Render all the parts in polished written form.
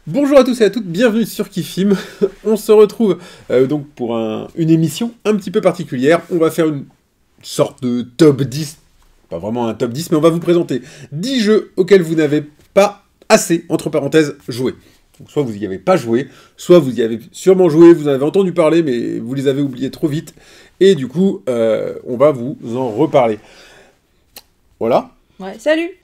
Bonjour à tous et à toutes, bienvenue sur Kifim. On se retrouve donc pour une émission un petit peu particulière. On va faire une sorte de top 10, pas vraiment un top 10, mais on va vous présenter 10 jeux auxquels vous n'avez pas assez, entre parenthèses, joué. Donc, soit vous n'y avez pas joué, soit vous y avez sûrement joué, vous en avez entendu parler, mais vous les avez oubliés trop vite. Et du coup, on va vous en reparler. Voilà. Ouais, salut!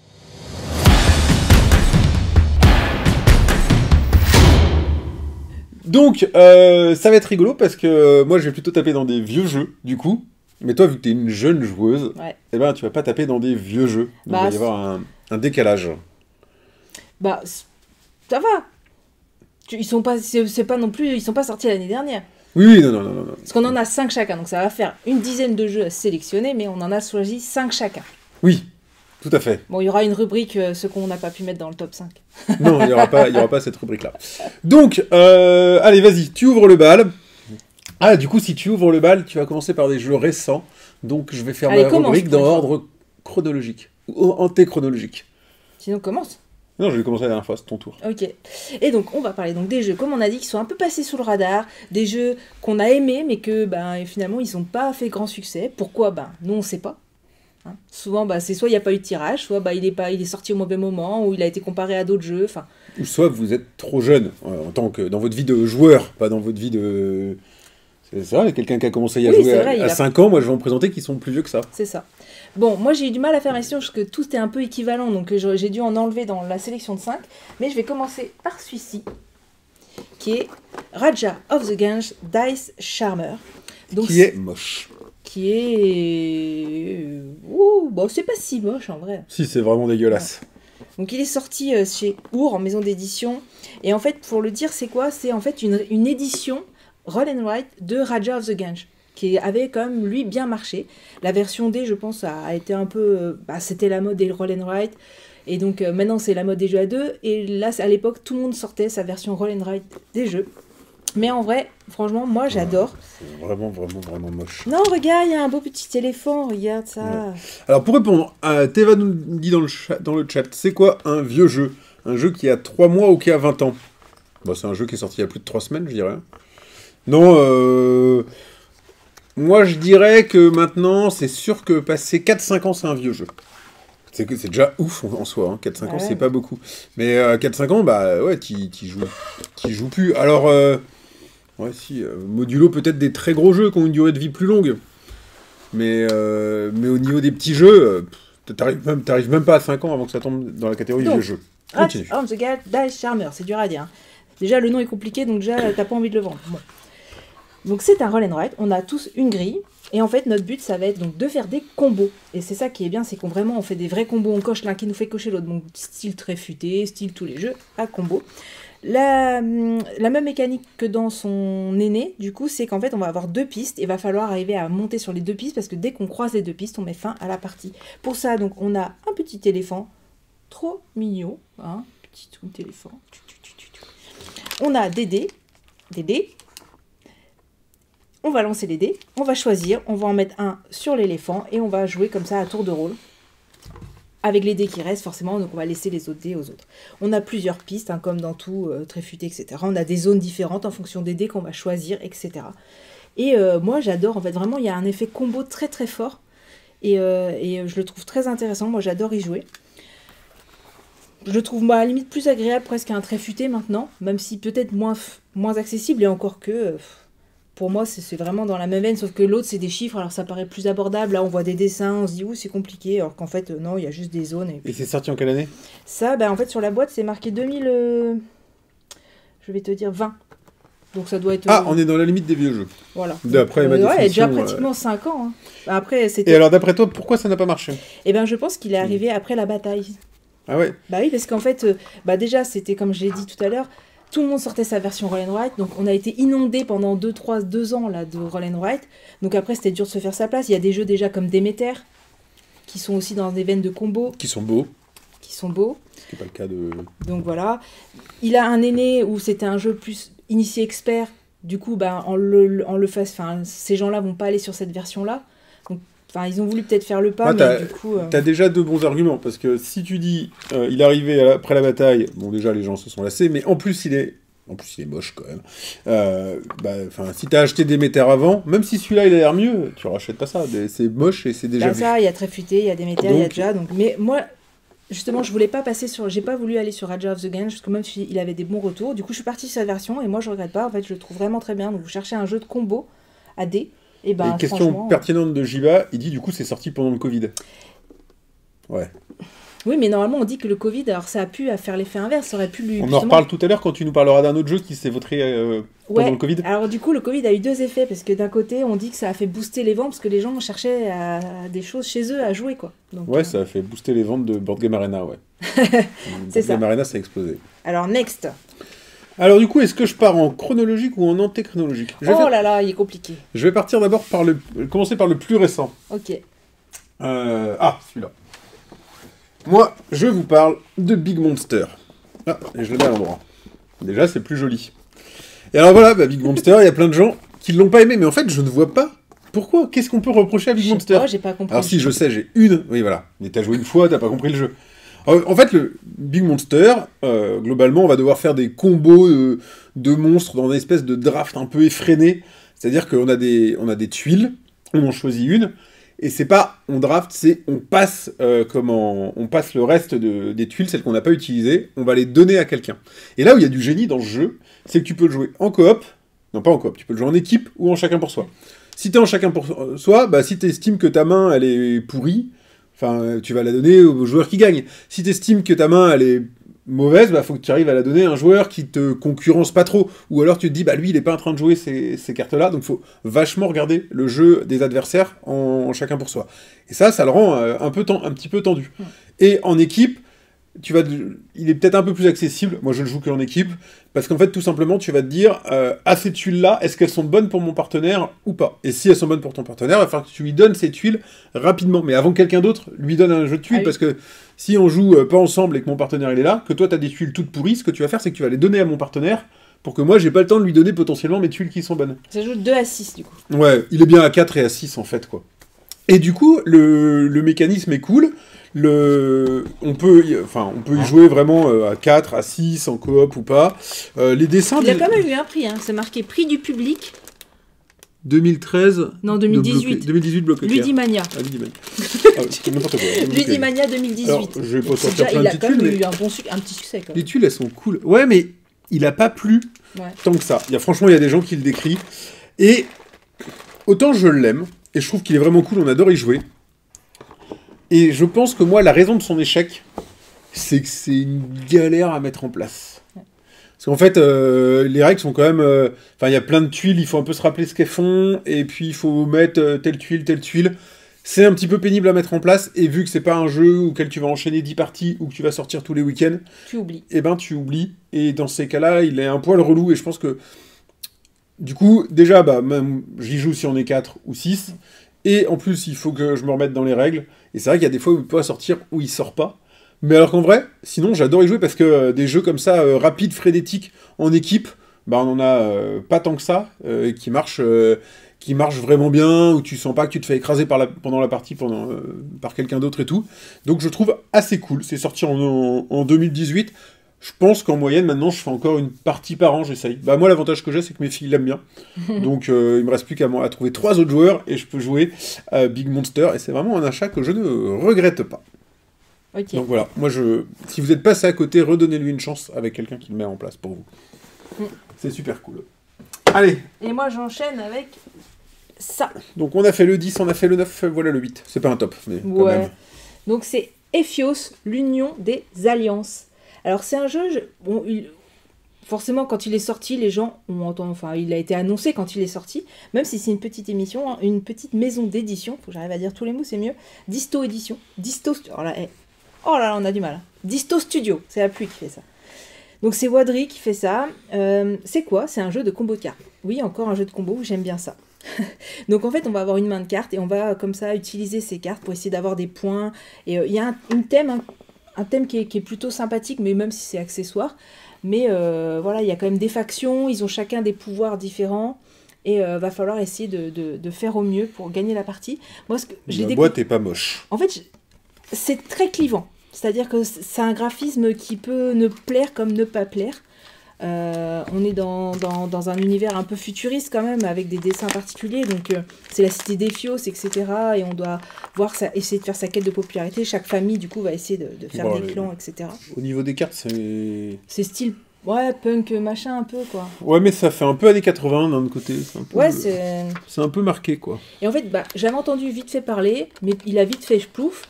Donc, ça va être rigolo parce que moi je vais plutôt taper dans des vieux jeux, du coup. Mais toi, vu que t'es une jeune joueuse, Ouais. eh ben, tu vas pas taper dans des vieux jeux. Donc, il va y avoir un décalage. Bah, ça va! Ils sont pas, c'est pas non plus, ils sont pas sortis l'année dernière. Oui, non, non, non, non. Parce qu'on en a 5 chacun, donc ça va faire une dizaine de jeux à sélectionner, mais on en a choisi 5 chacun. Oui, tout à fait. Bon, il y aura une rubrique, ce qu'on n'a pas pu mettre dans le top 5. Non, il y aura pas cette rubrique-là. Donc, allez, vas-y, tu ouvres le bal. Ah, du coup, si tu ouvres le bal, tu vas commencer par des jeux récents. Donc, je vais faire Allez, ma commence, rubrique pour dans une fois. ordre chronologique. Ou antéchronologique. Sinon, commence. Non, je vais commencer la dernière fois, c'est ton tour. Ok. Et donc, on va parler donc des jeux, comme on a dit, qui sont un peu passés sous le radar, des jeux qu'on a aimés, mais que finalement, ils n'ont pas fait grand succès. Pourquoi? Nous, on sait pas. Hein. Souvent, c'est soit il n'y a pas eu de tirage, soit il est sorti au mauvais moment, ou il a été comparé à d'autres jeux. Enfin, Ou soit vous êtes trop jeune, en tant que dans votre vie de joueur, pas dans votre vie de... C'est vrai, quelqu'un qui a commencé à Oui, jouer c'est vrai, il à a- 5 ans, moi je vais en présenter qui sont plus vieux que ça. c'est ça. Bon, moi j'ai eu du mal à faire ma sélection parce que tout était un peu équivalent, donc j'ai dû en enlever dans la sélection de 5. Mais je vais commencer par celui-ci, qui est Raja of the Gange Dice Charmer. Donc, Qui est moche. Qui est... Ouh, bon, c'est pas si moche en vrai. Si, c'est vraiment dégueulasse. Donc il est sorti chez Our en maison d'édition. Et en fait, pour le dire, c'est quoi? C'est en fait une édition Roll and Write de Raja of the Gange, qui avait quand même, lui, bien marché. La version D, je pense, a été un peu... c'était la mode des Roll and Write. Et donc maintenant, c'est la mode des jeux à deux. Et là, à l'époque, tout le monde sortait sa version Roll and Write des jeux. Mais en vrai, franchement, moi, j'adore. C'est vraiment, vraiment, vraiment moche. Non, regarde, il y a un beau petit éléphant, regarde ça. Ouais. Alors pour répondre, Teva nous dit dans le chat, c'est quoi un vieux jeu? Un jeu qui a 3 mois ou qui a 20 ans? Bon, c'est un jeu qui est sorti il y a plus de 3 semaines, je dirais. Non, moi je dirais que maintenant, c'est sûr que passer 4-5 ans, c'est un vieux jeu. C'est déjà ouf en soi, hein. 4-5 ans, Ouais. c'est pas beaucoup. Mais 4-5 ans, ouais, t'y joues plus. Alors, ouais, si, modulo peut-être des très gros jeux qui ont une durée de vie plus longue. Mais au niveau des petits jeux, t'arrives même pas à 5 ans avant que ça tombe dans la catégorie Donc, vieux jeu. Raja Continue. of the Gange Dice Charmer, c'est dur à dire. Hein. Déjà, le nom est compliqué, donc déjà, t'as pas envie de le vendre. Bon. Donc c'est un roll and write, on a tous une grille, et en fait notre but ça va être donc de faire des combos. Et c'est ça qui est bien, c'est qu'on vraiment on fait des vrais combos, on coche l'un qui nous fait cocher l'autre, donc style très futé, style tous les jeux à combo. La même mécanique que dans son aîné, du coup, c'est qu'en fait on va avoir 2 pistes, et va falloir arriver à monter sur les 2 pistes, parce que dès qu'on croise les 2 pistes, on met fin à la partie. Pour ça, donc on a un petit éléphant, trop mignon, hein, petit éléphant. On a des dés, on va lancer les dés, on va choisir, on va en mettre un sur l'éléphant et on va jouer comme ça à tour de rôle. Avec les dés qui restent forcément, donc on va laisser les autres dés aux autres. On a plusieurs pistes, hein, comme dans tout, très futé, etc. On a des zones différentes en fonction des dés qu'on va choisir, etc. Et moi j'adore, en fait vraiment il y a un effet combo très très fort. Et je le trouve très intéressant, moi j'adore y jouer. Je le trouve à la limite plus agréable presque qu'un très futé maintenant, même si peut-être moins accessible, et encore que... pour moi, c'est vraiment dans la même veine, sauf que l'autre, c'est des chiffres, alors ça paraît plus abordable. Là, on voit des dessins, on se dit, ouh, c'est compliqué, alors qu'en fait, non, il y a juste des zones. Et c'est sorti en quelle année? Ça, en fait, sur la boîte, c'est marqué 2000, je vais te dire 20. Donc ça doit être... Ah, on est dans la limite des vieux jeux. Voilà. D'après ma ouais, il y a déjà définition, pratiquement 5 ans. Hein. Après, Et c'était... alors d'après toi, pourquoi ça n'a pas marché? Eh ben, je pense qu'il est arrivé après la bataille. Ah ouais? Bah oui, parce qu'en fait, déjà, c'était comme je l'ai dit tout à l'heure, tout le monde sortait sa version Roll and Write, donc on a été inondé pendant 2 ans là, de Roll and Write, donc après c'était dur de se faire sa place. Il y a des jeux déjà comme Demeter, qui sont aussi dans des veines de combo, Qui sont beaux. qui sont beaux, Ce qui n'est pas le cas de... donc voilà. Il a un aîné où c'était un jeu plus initié expert, du coup, ces gens-là vont pas aller sur cette version-là, donc Enfin, ils ont voulu peut-être faire le pas, Ah, mais du coup... T'as déjà deux bons arguments, parce que si tu dis il est arrivé après la bataille, bon déjà les gens se sont lassés, mais en plus il est moche quand même. Si t'as acheté Déméter avant, même si celui-là il a l'air mieux, tu rachètes pas ça, c'est moche et c'est déjà Bah vu. ça, il y a Tréfuté, il y a Déméter, il y a déjà, donc... Mais moi, justement, je voulais pas passer sur... J'ai pas voulu aller sur Raja of the Gange, parce que même s'il avait des bons retours, du coup je suis partie sur cette version, et moi je regrette pas, en fait je le trouve vraiment très bien, donc vous cherchez un jeu de combo à dés, et ben Et question franchement... pertinente de Jiba, il dit du coup c'est sorti pendant le Covid. Ouais. Oui, mais normalement, on dit que le Covid, alors ça a pu faire l'effet inverse, ça aurait pu lui... On en justement- reparle tout à l'heure quand tu nous parleras d'un autre jeu qui s'est voté pendant Ouais, le Covid. alors du coup, le Covid a eu deux effets, parce que d'un côté, on dit que ça a fait booster les ventes, parce que les gens cherchaient des choses chez eux à jouer, quoi. Donc, Ouais, ça a fait booster les ventes de Board Game Arena, ouais. C'est Board Game ça. Arena, ça a explosé. Alors, next. Alors du coup, est-ce que je pars en chronologique ou en antéchronologique? Oh là là, il est compliqué. Je vais partir d'abord commencer par le plus récent. Ok. Celui-là. Moi, je vous parle de Big Monster. Ah, et je le mets à l'endroit. Déjà, c'est plus joli. Et alors voilà, Big Monster, il y a plein de gens qui l'ont pas aimé, mais en fait, je ne vois pas pourquoi. Qu'est-ce qu'on peut reprocher à Big Je sais Monster? pas, j'ai pas compris. Alors si, je sais, j'ai une... Oui, voilà. Mais t'as joué une fois, t'as pas compris le jeu. En fait, le Big Monster, globalement, on va devoir faire des combos de monstres dans une espèce de draft un peu effréné. C'est-à-dire qu'on a des tuiles, on en choisit une, et c'est pas on draft, c'est on passe on passe le reste des tuiles, celles qu'on n'a pas utilisées, on va les donner à quelqu'un. Et là où il y a du génie dans ce jeu, c'est que tu peux le jouer en coop, non pas en coop, tu peux le jouer en équipe ou en chacun pour soi. Si t'es en chacun pour soi, si t'estimes que ta main elle est pourrie, tu vas la donner au joueur qui gagne. Si t'estimes que ta main elle est mauvaise, faut que tu arrives à la donner à un joueur qui te concurrence pas trop. Ou alors tu te dis, lui, il est pas en train de jouer ces cartes-là, donc faut vachement regarder le jeu des adversaires en chacun pour soi. Et ça le rend un petit peu tendu. Et en équipe, il est peut-être un peu plus accessible. Moi, je le joue qu'en équipe. Parce qu'en fait, tout simplement, tu vas te dire, ces tuiles-là, est-ce qu'elles sont bonnes pour mon partenaire ou pas? Et si elles sont bonnes pour ton partenaire, il va falloir que tu lui donnes ces tuiles rapidement. Mais avant que quelqu'un d'autre lui donne un jeu de tuiles, oui. Parce que si on joue pas ensemble et que mon partenaire il est là, que toi tu as des tuiles toutes pourries, ce que tu vas faire, c'est que tu vas les donner à mon partenaire pour que moi j'ai pas le temps de lui donner potentiellement mes tuiles qui sont bonnes. Ça joue 2 à 6 du coup. Ouais, il est bien à 4 et à 6 en fait, quoi. Et du coup, le mécanisme est cool. On peut y jouer vraiment à 4, à 6, en coop ou pas. Les dessins... Il a quand même eu un prix, hein. C'est marqué prix du public. 2013... Non, 2018. 2018, Bloc Ludimania. Ah, Ludimania. C'est n'importe quoi. Ludimania 2018. Alors, je vais pas sortir plein de il a petites quand même tuiles, eu un petit succès. Quand même. Les tuiles, elles sont cool. Ouais, mais il a pas plu tant que ça. Franchement, il y a des gens qui le décrivent. Et autant je l'aime, et je trouve qu'il est vraiment cool, on adore y jouer. Et je pense que moi, la raison de son échec, c'est que c'est une galère à mettre en place. Parce qu'en fait, les règles sont quand même... il y a plein de tuiles, il faut un peu se rappeler ce qu'elles font, et puis il faut mettre telle tuile. C'est un petit peu pénible à mettre en place, et vu que c'est pas un jeu auquel tu vas enchaîner 10 parties, ou que tu vas sortir tous les week-ends... Tu oublies. Tu oublies, et dans ces cas-là, il est un poil relou, et je pense que... Du coup, déjà, même j'y joue si on est 4 ou 6, et en plus, il faut que je me remette dans les règles, et c'est vrai qu'il y a des fois où il peut sortir, où il sort pas. Mais alors qu'en vrai, sinon j'adore y jouer parce que des jeux comme ça, rapides, frénétiques, en équipe, on en a pas tant que ça, qui marchent vraiment bien, où tu sens pas que tu te fais écraser pendant la partie par quelqu'un d'autre et tout. Donc je trouve assez cool. C'est sorti en 2018. Je pense qu'en moyenne, maintenant, je fais encore une partie par an, j'essaye. Moi, l'avantage que j'ai, c'est que mes filles l'aiment bien. Donc il me reste plus qu'à trouver 3 autres joueurs et je peux jouer Big Monster. Et c'est vraiment un achat que je ne regrette pas. Okay. Donc voilà, si vous êtes passé à côté, redonnez-lui une chance avec quelqu'un qui le met en place pour vous. C'est super cool. Allez. Et moi j'enchaîne avec ça. Donc on a fait le 10, on a fait le 9, voilà le 8. C'est pas un top, mais quand même. Donc c'est Ephios, l'union des alliances. Alors c'est un jeu, forcément quand il est sorti, les gens ont entendu, il a été annoncé quand il est sorti, même si c'est une petite émission, hein, une petite maison d'édition, faut que j'arrive à dire tous les mots, c'est mieux. Disto Édition. Oh là, on a du mal. Disto Studio, c'est la pluie qui fait ça. Donc c'est Wadri qui fait ça. C'est quoi? C'est un jeu de combo de cartes. Oui, encore un jeu de combo, j'aime bien ça. Donc en fait, on va avoir une main de cartes et on va comme ça utiliser ces cartes pour essayer d'avoir des points. Et il y a un thème qui est plutôt sympathique, mais même si c'est accessoire. Mais voilà, il y a quand même des factions, ils ont chacun des pouvoirs différents. et va falloir essayer de faire au mieux pour gagner la partie. Moi, La boîte est pas moche. En fait, c'est très clivant. C'est-à-dire que c'est un graphisme qui peut ne plaire comme ne pas plaire. On est dans un univers un peu futuriste quand même, avec des dessins particuliers. Donc, c'est la cité d'Ephios, etc. Et on doit essayer de faire sa quête de popularité. Chaque famille, du coup, va essayer de faire des clans, etc. Au niveau des cartes, c'est... C'est style... Ouais, punk machin un peu, quoi. Ouais, mais ça fait un peu années 80 d'un autre côté. Ouais, c'est un peu marqué, quoi. Et en fait, j'avais entendu vite fait parler, mais il a vite fait plouf.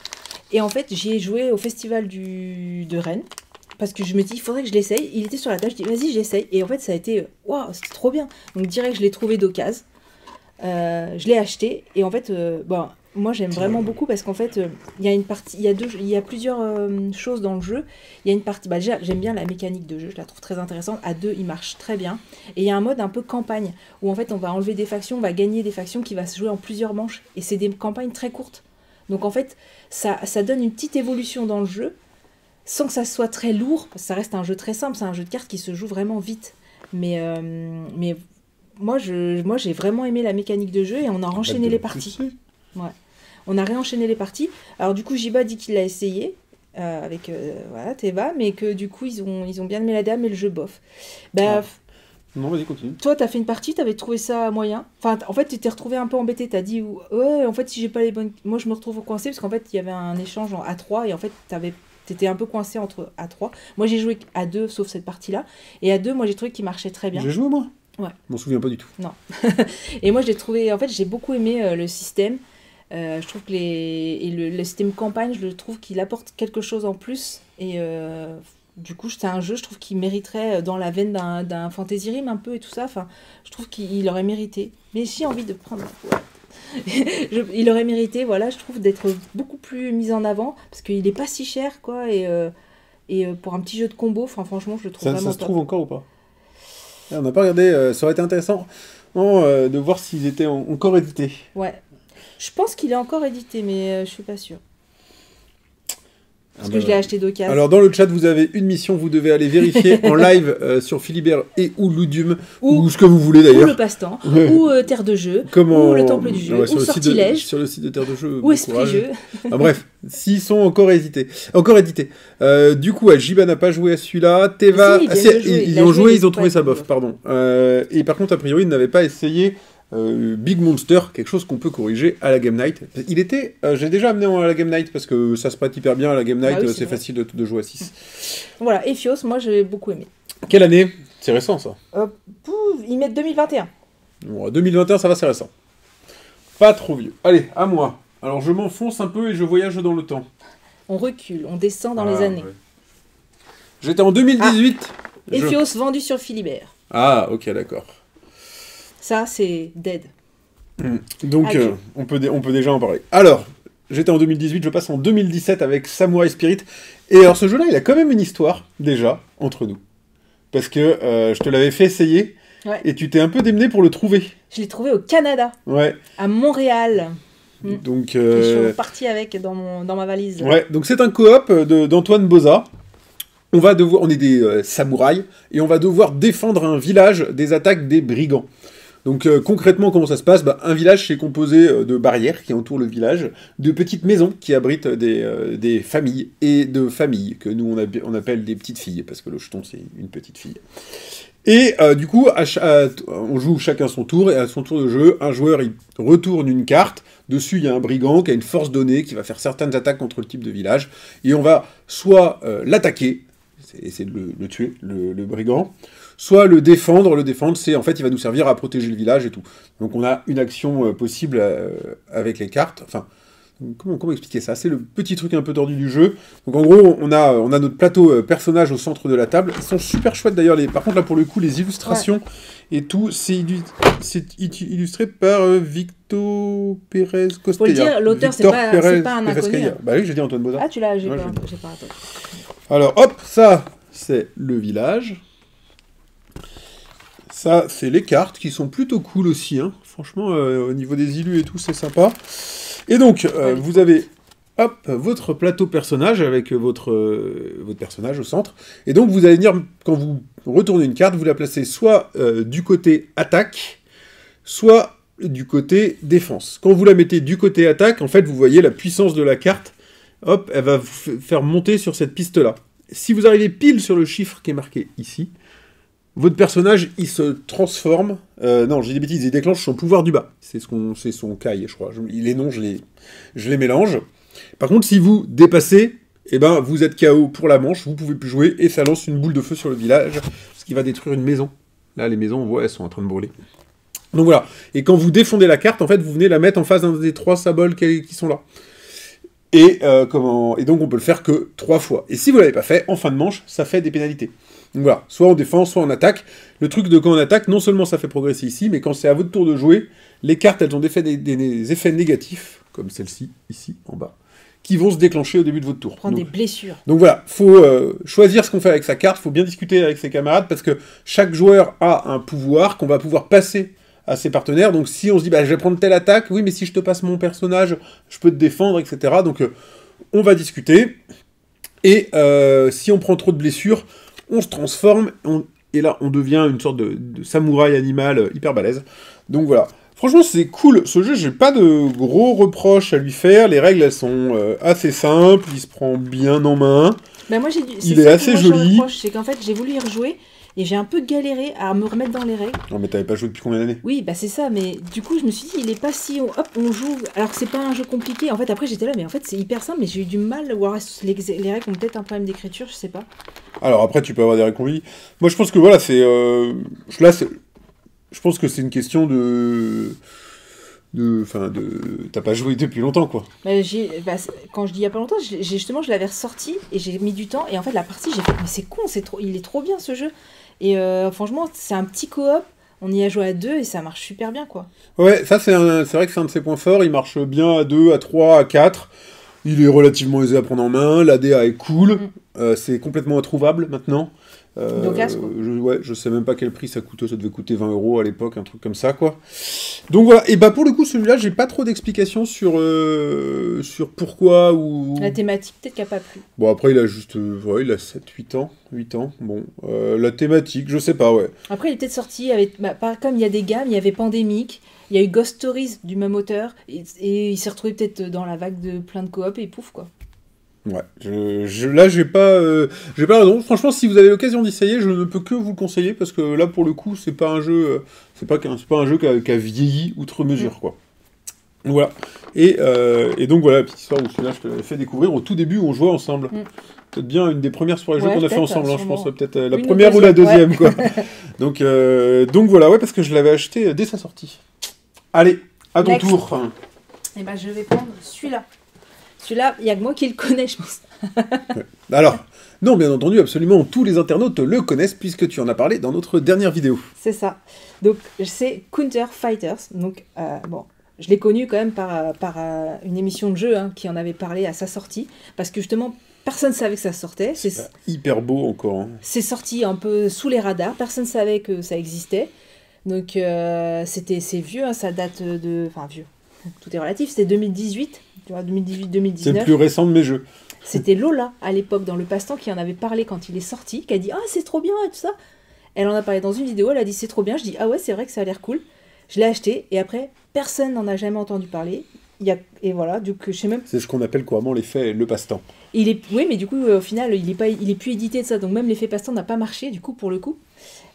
Et en fait, j'y ai joué au festival de Rennes. Parce que je me dis, il faudrait que je l'essaye. Il était sur la table, je dis, vas-y, j'essaye. Et en fait, ça a été, waouh, c'était trop bien. Donc, direct, je l'ai trouvé d'occasion. Je l'ai acheté. Et en fait, moi, j'aime vraiment beaucoup parce qu'en fait, il y a une partie, il y a plusieurs choses dans le jeu. Il y a une partie, déjà, j'aime bien la mécanique de jeu, je la trouve très intéressante. À 2, il marche très bien. Et il y a un mode un peu campagne où en fait, on va enlever des factions, on va gagner des factions qui va se jouer en plusieurs manches. Et c'est des campagnes très courtes. Donc en fait, ça donne une petite évolution dans le jeu sans que ça soit très lourd, parce que ça reste un jeu très simple, c'est un jeu de cartes qui se joue vraiment vite. Mais moi, j'ai vraiment aimé la mécanique de jeu et on a enchaîné les parties. Ouais. On a réenchaîné les parties. Alors du coup, Jiba dit qu'il l'a essayé avec Teva, mais que du coup, ils ont bien aimé la dame et le jeu bof. Non, vas-y, continue. Toi, t'as fait une partie, t'avais trouvé ça moyen. Enfin, en fait, tu t'es retrouvé un peu embêté. T'as dit, ouais, en fait, si j'ai pas les bonnes... Moi, je me retrouve coincé parce qu'en fait, il y avait un échange en A3 et en fait, t'étais un peu coincé entre A3. Moi, j'ai joué à 2, sauf cette partie-là. Et à 2, moi, j'ai trouvé qu'il marchait très bien. J'ai joué, moi? Ouais. Je m'en souviens pas du tout. Non. Et moi, en fait, j'ai beaucoup aimé le système. Je trouve que le système campagne, je le trouve qu'il apporte quelque chose en plus. Et... du coup, c'est un jeu, je trouve qu'il mériterait dans la veine d'un Fantasy Rim un peu et tout ça. Enfin, je trouve qu'il aurait mérité. Mais j'ai envie de prendre... il aurait mérité, voilà, je trouve, d'être beaucoup plus mis en avant. Parce qu'il n'est pas si cher, quoi. Et pour un petit jeu de combo, franchement, je le trouve vraiment top. Ça se trouve encore ou pas? On n'a pas regardé. Ça aurait été intéressant de voir s'ils étaient encore édités. Ouais. Je pense qu'il est encore édité, mais je suis pas sûre. Parce que je l'ai acheté d'occasion. Alors dans le chat, vous avez une mission, vous devez aller vérifier en live sur Philibert et ou Ludium, ou ce que vous voulez d'ailleurs. Ou le passe-temps, ou Terre de Jeu, ou le Temple du Jeu, ou Sortilège. Sur le site de Terre de Jeu. Ou Esprit Jeu. Bref, s'ils sont encore édités. Du coup, Jiba n'a pas joué à celui-là. Teva, ils ont joué, ils ont trouvé ça bof, pardon. Et par contre, a priori, ils n'avaient pas essayé... Big Monster, quelque chose qu'on peut corriger à la Game Night. Il était, j'ai déjà amené à la Game Night parce que ça se prête hyper bien à la Game Night, oui, c'est facile de jouer à 6. Voilà, Ephios, moi j'ai beaucoup aimé. Quelle année? C'est récent ça. Ils mettent 2021. Bon, 2021, ça va, c'est récent. Pas trop vieux. Allez, à moi. Alors je m'enfonce un peu et je voyage dans le temps. On recule, on descend dans les années. Ouais. J'étais en 2018. Ephios vendu sur Philibert. Ah, ok, d'accord. Ça, c'est dead. Donc, on peut déjà en parler. Alors, j'étais en 2018, je passe en 2017 avec Samurai Spirit. Et alors, ce jeu-là, il a quand même une histoire, déjà, entre nous. Parce que je te l'avais fait essayer, et tu t'es un peu démené pour le trouver. Je l'ai trouvé au Canada. Ouais. À Montréal. Donc, et je suis reparti avec dans ma valise. Ouais, donc c'est un coop d'Antoine Boza. On est des samouraïs, et on va devoir défendre un village des attaques des brigands. Donc concrètement, comment ça se passe? Un village, c'est composé de barrières qui entourent le village, de petites maisons qui abritent des familles, et de familles, que nous on appelle des petites filles, parce que le jeton c'est une petite fille. Et du coup, on joue chacun son tour, et à son tour de jeu, un joueur il retourne une carte, dessus il y a un brigand qui a une force donnée, qui va faire certaines attaques contre le type de village, et on va soit l'attaquer, essayer de le tuer, le brigand, soit le défendre, c'est en fait il va nous servir à protéger le village et tout. Donc on a une action possible avec les cartes, enfin, comment expliquer ça? C'est le petit truc un peu tordu du jeu. Donc en gros, on a notre plateau personnage au centre de la table, ils sont super chouettes d'ailleurs, par contre là pour le coup, les illustrations et tout, c'est illustré par Victor Pérez Costella. Faut le dire, l'auteur c'est pas un inconnu. Bah oui, j'ai dit Antoine Boza. Ah tu l'as, j'ai pas entendu. Alors hop, ça c'est le village. Ça, c'est les cartes, qui sont plutôt cool aussi, hein. Franchement, au niveau des illus et tout, c'est sympa. Et donc, vous avez, hop, votre plateau personnage, avec votre personnage au centre. Et donc, vous allez venir, quand vous retournez une carte, vous la placez soit du côté attaque, soit du côté défense. Quand vous la mettez du côté attaque, en fait, vous voyez la puissance de la carte, hop, elle va vous faire monter sur cette piste-là. Si vous arrivez pile sur le chiffre qui est marqué ici, votre personnage, il se transforme... non, j'ai des bêtises, il déclenche son pouvoir du bas. C'est son caille, je crois. Les noms, je les mélange. Par contre, si vous dépassez, eh ben, vous êtes KO pour la manche, vous pouvez plus jouer, et ça lance une boule de feu sur le village, ce qui va détruire une maison. Là, les maisons, on voit, elles sont en train de brûler. Donc voilà. Et quand vous défendez la carte, en fait, vous venez la mettre en face d'un des 3 symboles qui sont là. Et donc, on peut le faire que 3 fois. Et si vous l'avez pas fait, en fin de manche, ça fait des pénalités. Donc voilà, soit on défend, soit on attaque. Le truc de quand on attaque, non seulement ça fait progresser ici, mais quand c'est à votre tour de jouer, les cartes, elles ont des effets négatifs, comme celle-ci, ici, en bas, qui vont se déclencher au début de votre tour. Prendre des blessures. Donc voilà, faut choisir ce qu'on fait avec sa carte, faut bien discuter avec ses camarades, parce que chaque joueur a un pouvoir qu'on va pouvoir passer à ses partenaires. Donc si on se dit, bah, je vais prendre telle attaque, oui, mais si je te passe mon personnage, je peux te défendre, etc. Donc on va discuter. Et si on prend trop de blessures, on se transforme, et là, on devient une sorte de samouraï animal hyper balèze. Donc voilà. Franchement, c'est cool. Ce jeu, j'ai pas de gros reproches à lui faire. Les règles, elles sont assez simples. Il se prend bien en main. Bah moi, il est assez joli. C'est qu'en fait, j'ai voulu y rejouer et j'ai un peu galéré à me remettre dans les règles. Non, mais t'avais pas joué depuis combien d'années? Oui, bah c'est ça. Mais du coup, je me suis dit, il est pas si... Hop, on joue... Alors que c'est pas un jeu compliqué. En fait, après, j'étais là, mais en fait, c'est hyper simple. Mais j'ai eu du mal. Ou alors, les règles ont peut-être un problème d'écriture, je sais pas. Alors après, tu peux avoir des règles compliquées. Moi, je pense que voilà, c'est... Je pense que c'est une question t'as pas joué depuis longtemps, quoi. Quand je dis il y a pas longtemps, justement, je l'avais ressorti et j'ai mis du temps. Et en fait, la partie, j'ai fait, mais c'est con, il est trop bien ce jeu. Et franchement, c'est un petit coop. On y a joué à 2 et ça marche super bien, quoi. Ouais, ça, c'est vrai que c'est un de ses points forts. Il marche bien à 2, à 3, à 4. Il est relativement aisé à prendre en main. L'ADA est cool. C'est complètement introuvable maintenant. Je sais même pas quel prix ça coûte, ça devait coûter 20 € à l'époque, un truc comme ça, quoi. Donc voilà, et bah pour le coup, celui-là, j'ai pas trop d'explications sur pourquoi ou... La thématique, peut-être qu'il n'y a pas plu. Bon, après, il a juste... il a 8 ans. Bon, la thématique, je sais pas, ouais. Après, il est peut-être sorti, comme il y a des gammes, il y avait Pandémique, il y a eu Ghost Stories du même auteur, et il s'est retrouvé peut-être dans la vague de plein de coop, et pouf, quoi. Ouais, là j'ai pas raison. Franchement, si vous avez l'occasion d'essayer, je ne peux que vous le conseiller parce que là pour le coup, c'est pas un jeu, c'est pas un jeu qui a vieilli outre mesure, quoi. Donc voilà. Et donc voilà, petite histoire où celui-là je te l'avais fait découvrir au tout début où on jouait ensemble. Peut-être bien une des premières soirées jeux qu'on a fait ensemble, hein, je pense, peut-être la première ou la deuxième, quoi. Donc voilà, ouais, parce que je l'avais acheté dès sa sortie. Allez, à ton tour. Et ben je vais prendre celui-là. Celui-là, il n'y a que moi qui le connais, je pense. Ouais. Alors, non, bien entendu, absolument, tous les internautes le connaissent puisque tu en as parlé dans notre dernière vidéo. C'est ça. Donc, c'est Counter Fighters. Donc, je l'ai connu quand même par une émission de jeu qui en avait parlé à sa sortie. Parce que justement, personne ne savait que ça sortait. C'est hyper beau encore. Hein. C'est sorti un peu sous les radars. Personne ne savait que ça existait. Donc, c'est vieux, ça date de... Enfin, vieux. Tout est relatif, c'était 2018. Tu vois, 2018-2019. C'est le plus récent de mes jeux. C'était Lola, à l'époque, dans le passe-temps, qui en avait parlé quand il est sorti, qui a dit « Ah, c'est trop bien » et tout ça. Elle en a parlé dans une vidéo, elle a dit « C'est trop bien ». Je dis « Ah ouais, c'est vrai que ça a l'air cool ». Je l'ai acheté, et après, personne n'en a jamais entendu parler. Et voilà, du coup, je sais même... C'est ce qu'on appelle couramment l'effet le passe-temps. Oui, mais du coup, au final, il est plus édité de ça, donc même l'effet passe-temps n'a pas marché, du coup, pour le coup.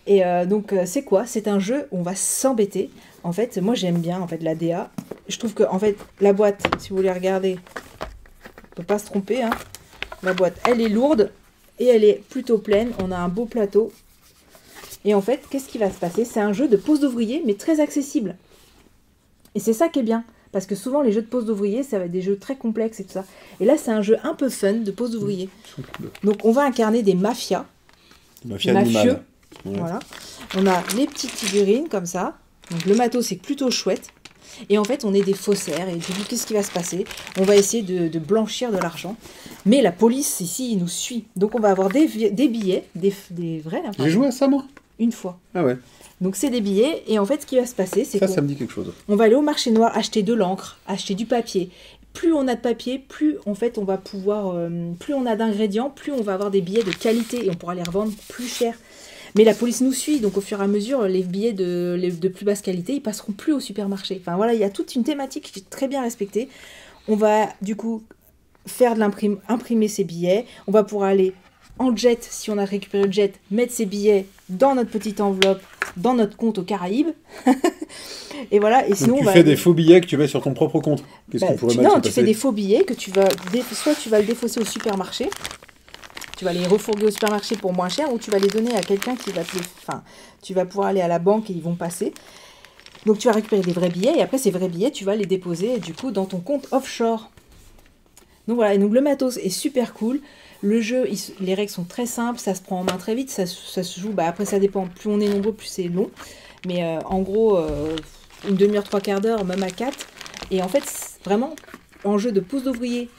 Et donc, c'est quoi? C'est un jeu où on va s'embêter. En fait, moi, j'aime bien, en fait, la DA. Je trouve que, en fait, la boîte, si vous voulez regarder, on peut pas se tromper, hein. La boîte, elle est lourde et elle est plutôt pleine. On a un beau plateau. Et en fait, qu'est-ce qui va se passer? C'est un jeu de pose d'ouvrier, mais très accessible. Et c'est ça qui est bien. Parce que souvent, les jeux de pose d'ouvrier, ça va être des jeux très complexes et tout ça. Et là, c'est un jeu un peu fun de pose d'ouvrier. Donc, on va incarner des mafias. Des mafieux. Ouais. Voilà. On a les petites figurines comme ça. Donc le matos c'est plutôt chouette. Et en fait on est des faussaires. Et du coup qu'est-ce qui va se passer? On va essayer de blanchir de l'argent. Mais la police ici il nous suit. Donc on va avoir des billets, des vrais. Hein, j'ai joué à ça moi? Une fois. Ah ouais. Donc c'est des billets. Et en fait ce qui va se passer c'est ça me dit quelque chose. On va aller au marché noir acheter de l'encre, acheter du papier. Plus on a de papier, plus en fait on va pouvoir... plus on a d'ingrédients, plus on va avoir des billets de qualité. Et on pourra les revendre plus cher. Mais la police nous suit, donc au fur et à mesure, les billets de plus basse qualité, ils passeront plus au supermarché. Enfin voilà, il y a toute une thématique qui est très bien respectée. On va du coup faire de imprimer ces billets. On va pouvoir aller en jet, si on a récupéré le jet, mettre ces billets dans notre petite enveloppe, dans notre compte aux Caraïbes. Et voilà. Et sinon, donc tu fais des faux billets que tu mets sur ton propre compte. Qu'est-ce qui pourrait mal se non, tu passer? fais des faux billets que tu vas soit tu vas le défausser au supermarché, tu vas les refourguer au supermarché pour moins cher, ou tu vas les donner à quelqu'un qui va tu vas pouvoir aller à la banque et ils vont passer. Donc tu vas récupérer des vrais billets et après ces vrais billets, tu vas les déposer du coup dans ton compte offshore. Donc voilà, et donc le matos est super cool. Le jeu, les règles sont très simples, ça se prend en main très vite, ça se joue, après ça dépend, plus on est nombreux, plus c'est long. Mais en gros, une demi-heure, trois quarts d'heure, même à 4. Et en fait, vraiment, en jeu de pose d'ouvrier,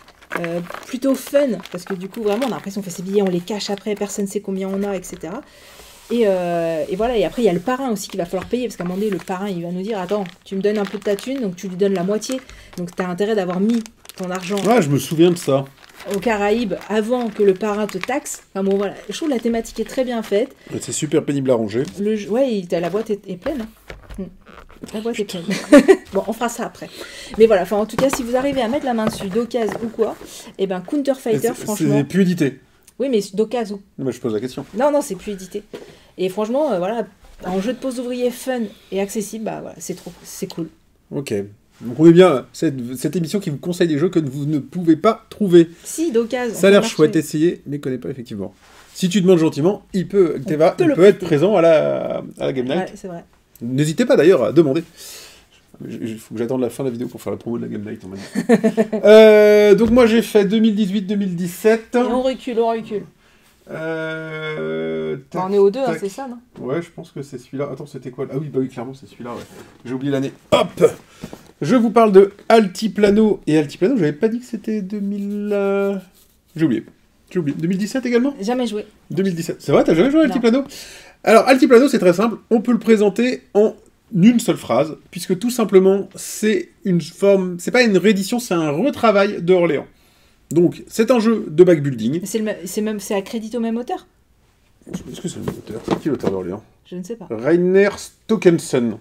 plutôt fun, parce que du coup, vraiment, on a l'impression qu'on fait ses billets, on les cache après, personne ne sait combien on a, etc. Et voilà, et après, il y a le parrain aussi qu'il va falloir payer, parce qu'à un moment donné, le parrain, il va nous dire, attends, tu me donnes un peu de ta thune, donc tu lui donnes la moitié. Donc tu as intérêt d'avoir mis ton argent Je me souviens de ça. aux Caraïbes avant que le parrain te taxe. Enfin bon, voilà, je trouve que la thématique est très bien faite. C'est super pénible à ranger. La boîte est pleine. La boîte est pleine. Bon, on fera ça après. Mais voilà, en tout cas, si vous arrivez à mettre la main dessus d'occasion ou quoi, et ben Counter Fighter, franchement... C'est plus édité. Oui, mais d'occasion. Non, mais je pose la question. Non, c'est plus édité. Et franchement, voilà, en jeu de pose d'ouvrier fun et accessible, bah voilà, c'est cool. Ok. Donc on est bien, cette émission qui vous conseille des jeux que vous ne pouvez pas trouver. Si, d'occasion. Ça a l'air chouette, essayer, mais connais pas effectivement. Si tu demandes gentiment, il peut être présent à la Game Night. Ouais, c'est vrai. N'hésitez pas d'ailleurs à demander. Il faut que j'attende la fin de la vidéo pour faire la promo de la Game Night. Donc moi j'ai fait 2018-2017. Et on recule. On est au 2, hein, c'est ça, non? Ouais, je pense que c'est celui-là. Attends, c'était quoi? Ah oui, bah oui, clairement, c'est celui-là, ouais. J'ai oublié l'année. Hop! Je vous parle de Altiplano. Et Altiplano, j'avais pas dit que c'était 2000... J'ai oublié. 2017 également? Jamais joué. 2017. C'est vrai, t'as jamais joué à Altiplano? Alors, Altiplano, c'est très simple. On peut le présenter en une seule phrase, puisque tout simplement, c'est une forme... C'est pas une réédition, c'est un retravail de Orléans. Donc, c'est un jeu de backbuilding. C'est accrédité au même auteur? Est-ce que c'est le même auteur? C'est qui l'auteur d'Orléans? Je ne sais pas. Rainer Stockensen.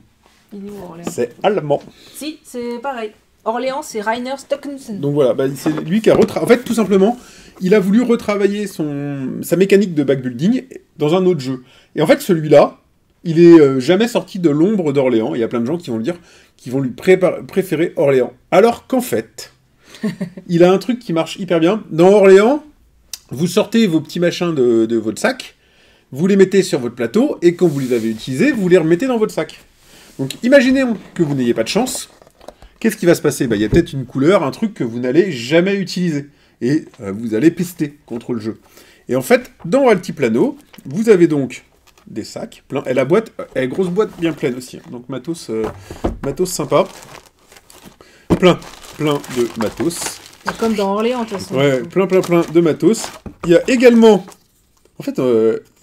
Il est où, Orléans? C'est allemand. Si, c'est pareil. Orléans, c'est Rainer Stockensen. Donc voilà, c'est lui qui a retravaillé... En fait, tout simplement, il a voulu retravailler sa mécanique de backbuilding dans un autre jeu. Et en fait, celui-là, il est jamais sorti de l'ombre d'Orléans. Il y a plein de gens qui vont lui préférer Orléans. Alors qu'en fait... il a un truc qui marche hyper bien. Dans Orléans, vous sortez vos petits machins de votre sac, vous les mettez sur votre plateau, et quand vous les avez utilisés, vous les remettez dans votre sac. Donc imaginez que vous n'ayez pas de chance. Qu'est-ce qui va se passer? Il y a peut-être une couleur, un truc que vous n'allez jamais utiliser. Et vous allez pester contre le jeu. Et en fait, dans Altiplano, vous avez donc des sacs pleins. Et la boîte, grosse boîte bien pleine aussi. Donc matos sympa. Plein de matos. Comme dans Orléans, de toute façon. Ouais, plein de matos. Il y a également... En fait,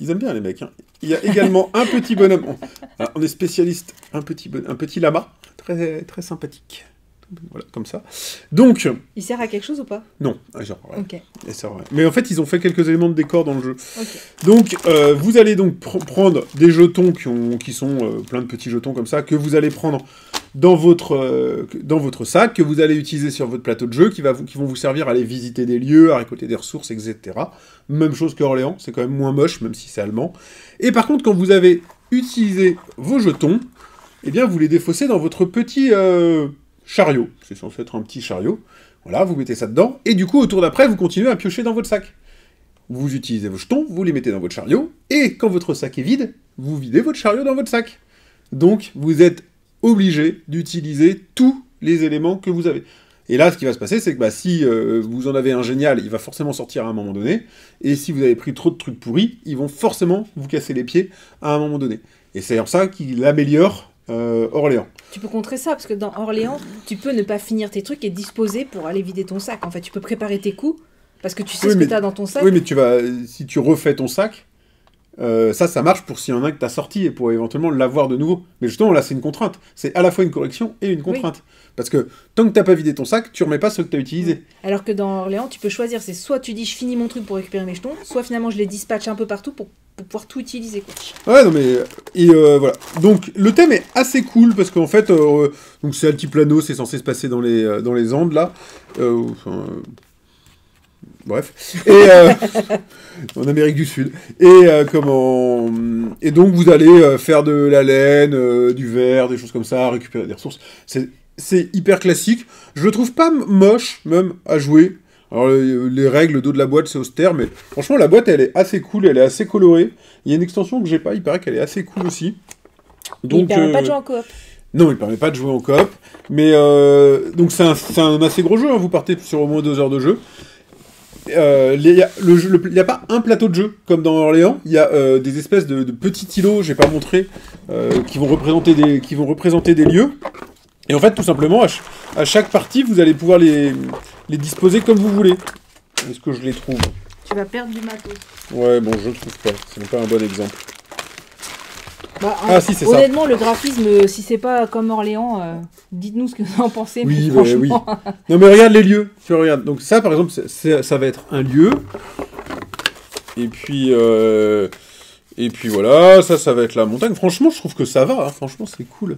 ils aiment bien les mecs. Hein. Il y a également un petit bonhomme. On est spécialiste. Un petit lama. Très, très sympathique. Voilà, comme ça. Donc... Il sert à quelque chose ou pas? Non. Genre, ouais. Ok. Mais en fait, ils ont fait quelques éléments de décor dans le jeu. Okay. Donc, vous allez donc prendre des jetons qui sont plein de petits jetons comme ça, que vous allez prendre dans votre sac, que vous allez utiliser sur votre plateau de jeu, qui vont vous servir à aller visiter des lieux, à récolter des ressources, etc. Même chose qu'Orléans, c'est quand même moins moche, même si c'est allemand. Et par contre, quand vous avez utilisé vos jetons, eh bien, vous les défaussez dans votre petit chariot. C'est censé être un petit chariot. Voilà, vous mettez ça dedans, et du coup, au tour d'après, vous continuez à piocher dans votre sac. Vous utilisez vos jetons, vous les mettez dans votre chariot, et quand votre sac est vide, vous videz votre chariot dans votre sac. Donc, vous êtes obligé d'utiliser tous les éléments que vous avez. Et là, ce qui va se passer, c'est que si vous en avez un génial, il va forcément sortir à un moment donné, et si vous avez pris trop de trucs pourris, ils vont forcément vous casser les pieds à un moment donné. Et c'est en ça qu'il améliore Orléans. Tu peux contrer ça, parce que dans Orléans, tu peux ne pas finir tes trucs et disposer pour aller vider ton sac. En fait, tu peux préparer tes coups, parce que tu sais ce que tu as dans ton sac. Oui, mais si tu refais ton sac, Ça marche pour s'il y en a que t'as sorti et pour éventuellement l'avoir de nouveau. Mais justement, là, c'est une contrainte. C'est à la fois une correction et une contrainte. Parce que tant que t'as pas vidé ton sac, tu remets pas ceux que t'as utilisés. Alors que dans Orléans, tu peux choisir, c'est soit tu dis je finis mon truc pour récupérer mes jetons, soit finalement je les dispatche un peu partout pour pouvoir tout utiliser, quoi. Ouais, non mais... voilà. Donc, le thème est assez cool, parce qu'en fait, donc c'est Altiplano, c'est censé se passer dans les Andes, là. Bref. Et en Amérique du Sud. Et donc vous allez faire de la laine, du verre, des choses comme ça, récupérer des ressources. C'est hyper classique. Je le trouve pas moche, même, à jouer. Alors les règles, le dos de la boîte, c'est austère, mais franchement la boîte elle est assez cool, elle est assez colorée. Il y a une extension que j'ai pas, il paraît qu'elle est assez cool aussi. Donc, il permet pas de jouer en coop. Non, il permet pas de jouer en coop. Mais donc c'est un assez gros jeu, hein. Vous partez sur au moins 2 heures de jeu. Il n'y a pas un plateau de jeu comme dans Orléans, il y a des espèces de petits îlots, j'ai pas montré, qui vont représenter des lieux. Et en fait, tout simplement, à chaque partie, vous allez pouvoir les disposer comme vous voulez. Est-ce que je les trouve? Tu vas perdre du matos. Ouais, bon, je le trouve pas. C'est pas un bon exemple. Bah, si, c'est honnêtement, ça. Le graphisme, si c'est pas comme Orléans, dites-nous ce que vous en pensez. Oui, mais franchement... oui. Non, mais regarde les lieux. Tu regardes. Donc ça, par exemple, ça va être un lieu. Et puis voilà, ça va être la montagne. Franchement, je trouve que ça va. Hein. Franchement, c'est cool.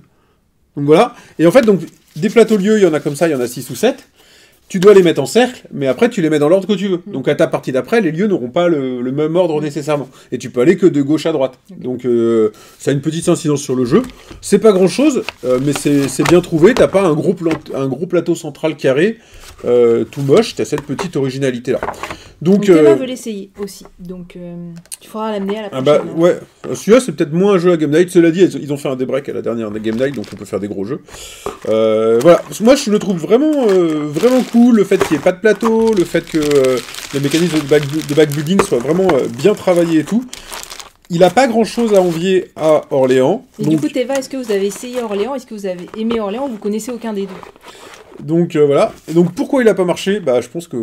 Donc voilà. Et en fait, donc des plateaux lieux, il y en a comme ça, il y en a 6 ou 7. Tu dois les mettre en cercle, mais après tu les mets dans l'ordre que tu veux. Donc à ta partie d'après, les lieux n'auront pas le même ordre nécessairement. Et tu peux aller que de gauche à droite. Donc ça a une petite incidence sur le jeu. C'est pas grand chose, mais c'est bien trouvé. T'as pas un gros plateau central carré, tout moche. T'as cette petite originalité là. Donc Théma veut l'essayer aussi. Donc tu feras l'amener à la prochaine. Ah bah ouais, celui-là c'est peut-être moins un jeu à Game Night. Cela dit, ils ont fait un débreak à la dernière Game Night, donc on peut faire des gros jeux. Voilà, moi je le trouve vraiment cool, le fait qu'il n'y ait pas de plateau, le fait que le mécanisme de backbuilding soit vraiment bien travaillé et tout. Il n'a pas grand chose à envier à Orléans. Et donc... du coup, Théva, est-ce que vous avez essayé Orléans? Est-ce que vous avez aimé Orléans? Vous connaissez aucun des deux? Donc voilà. Et donc pourquoi il n'a pas marché? Bah je pense que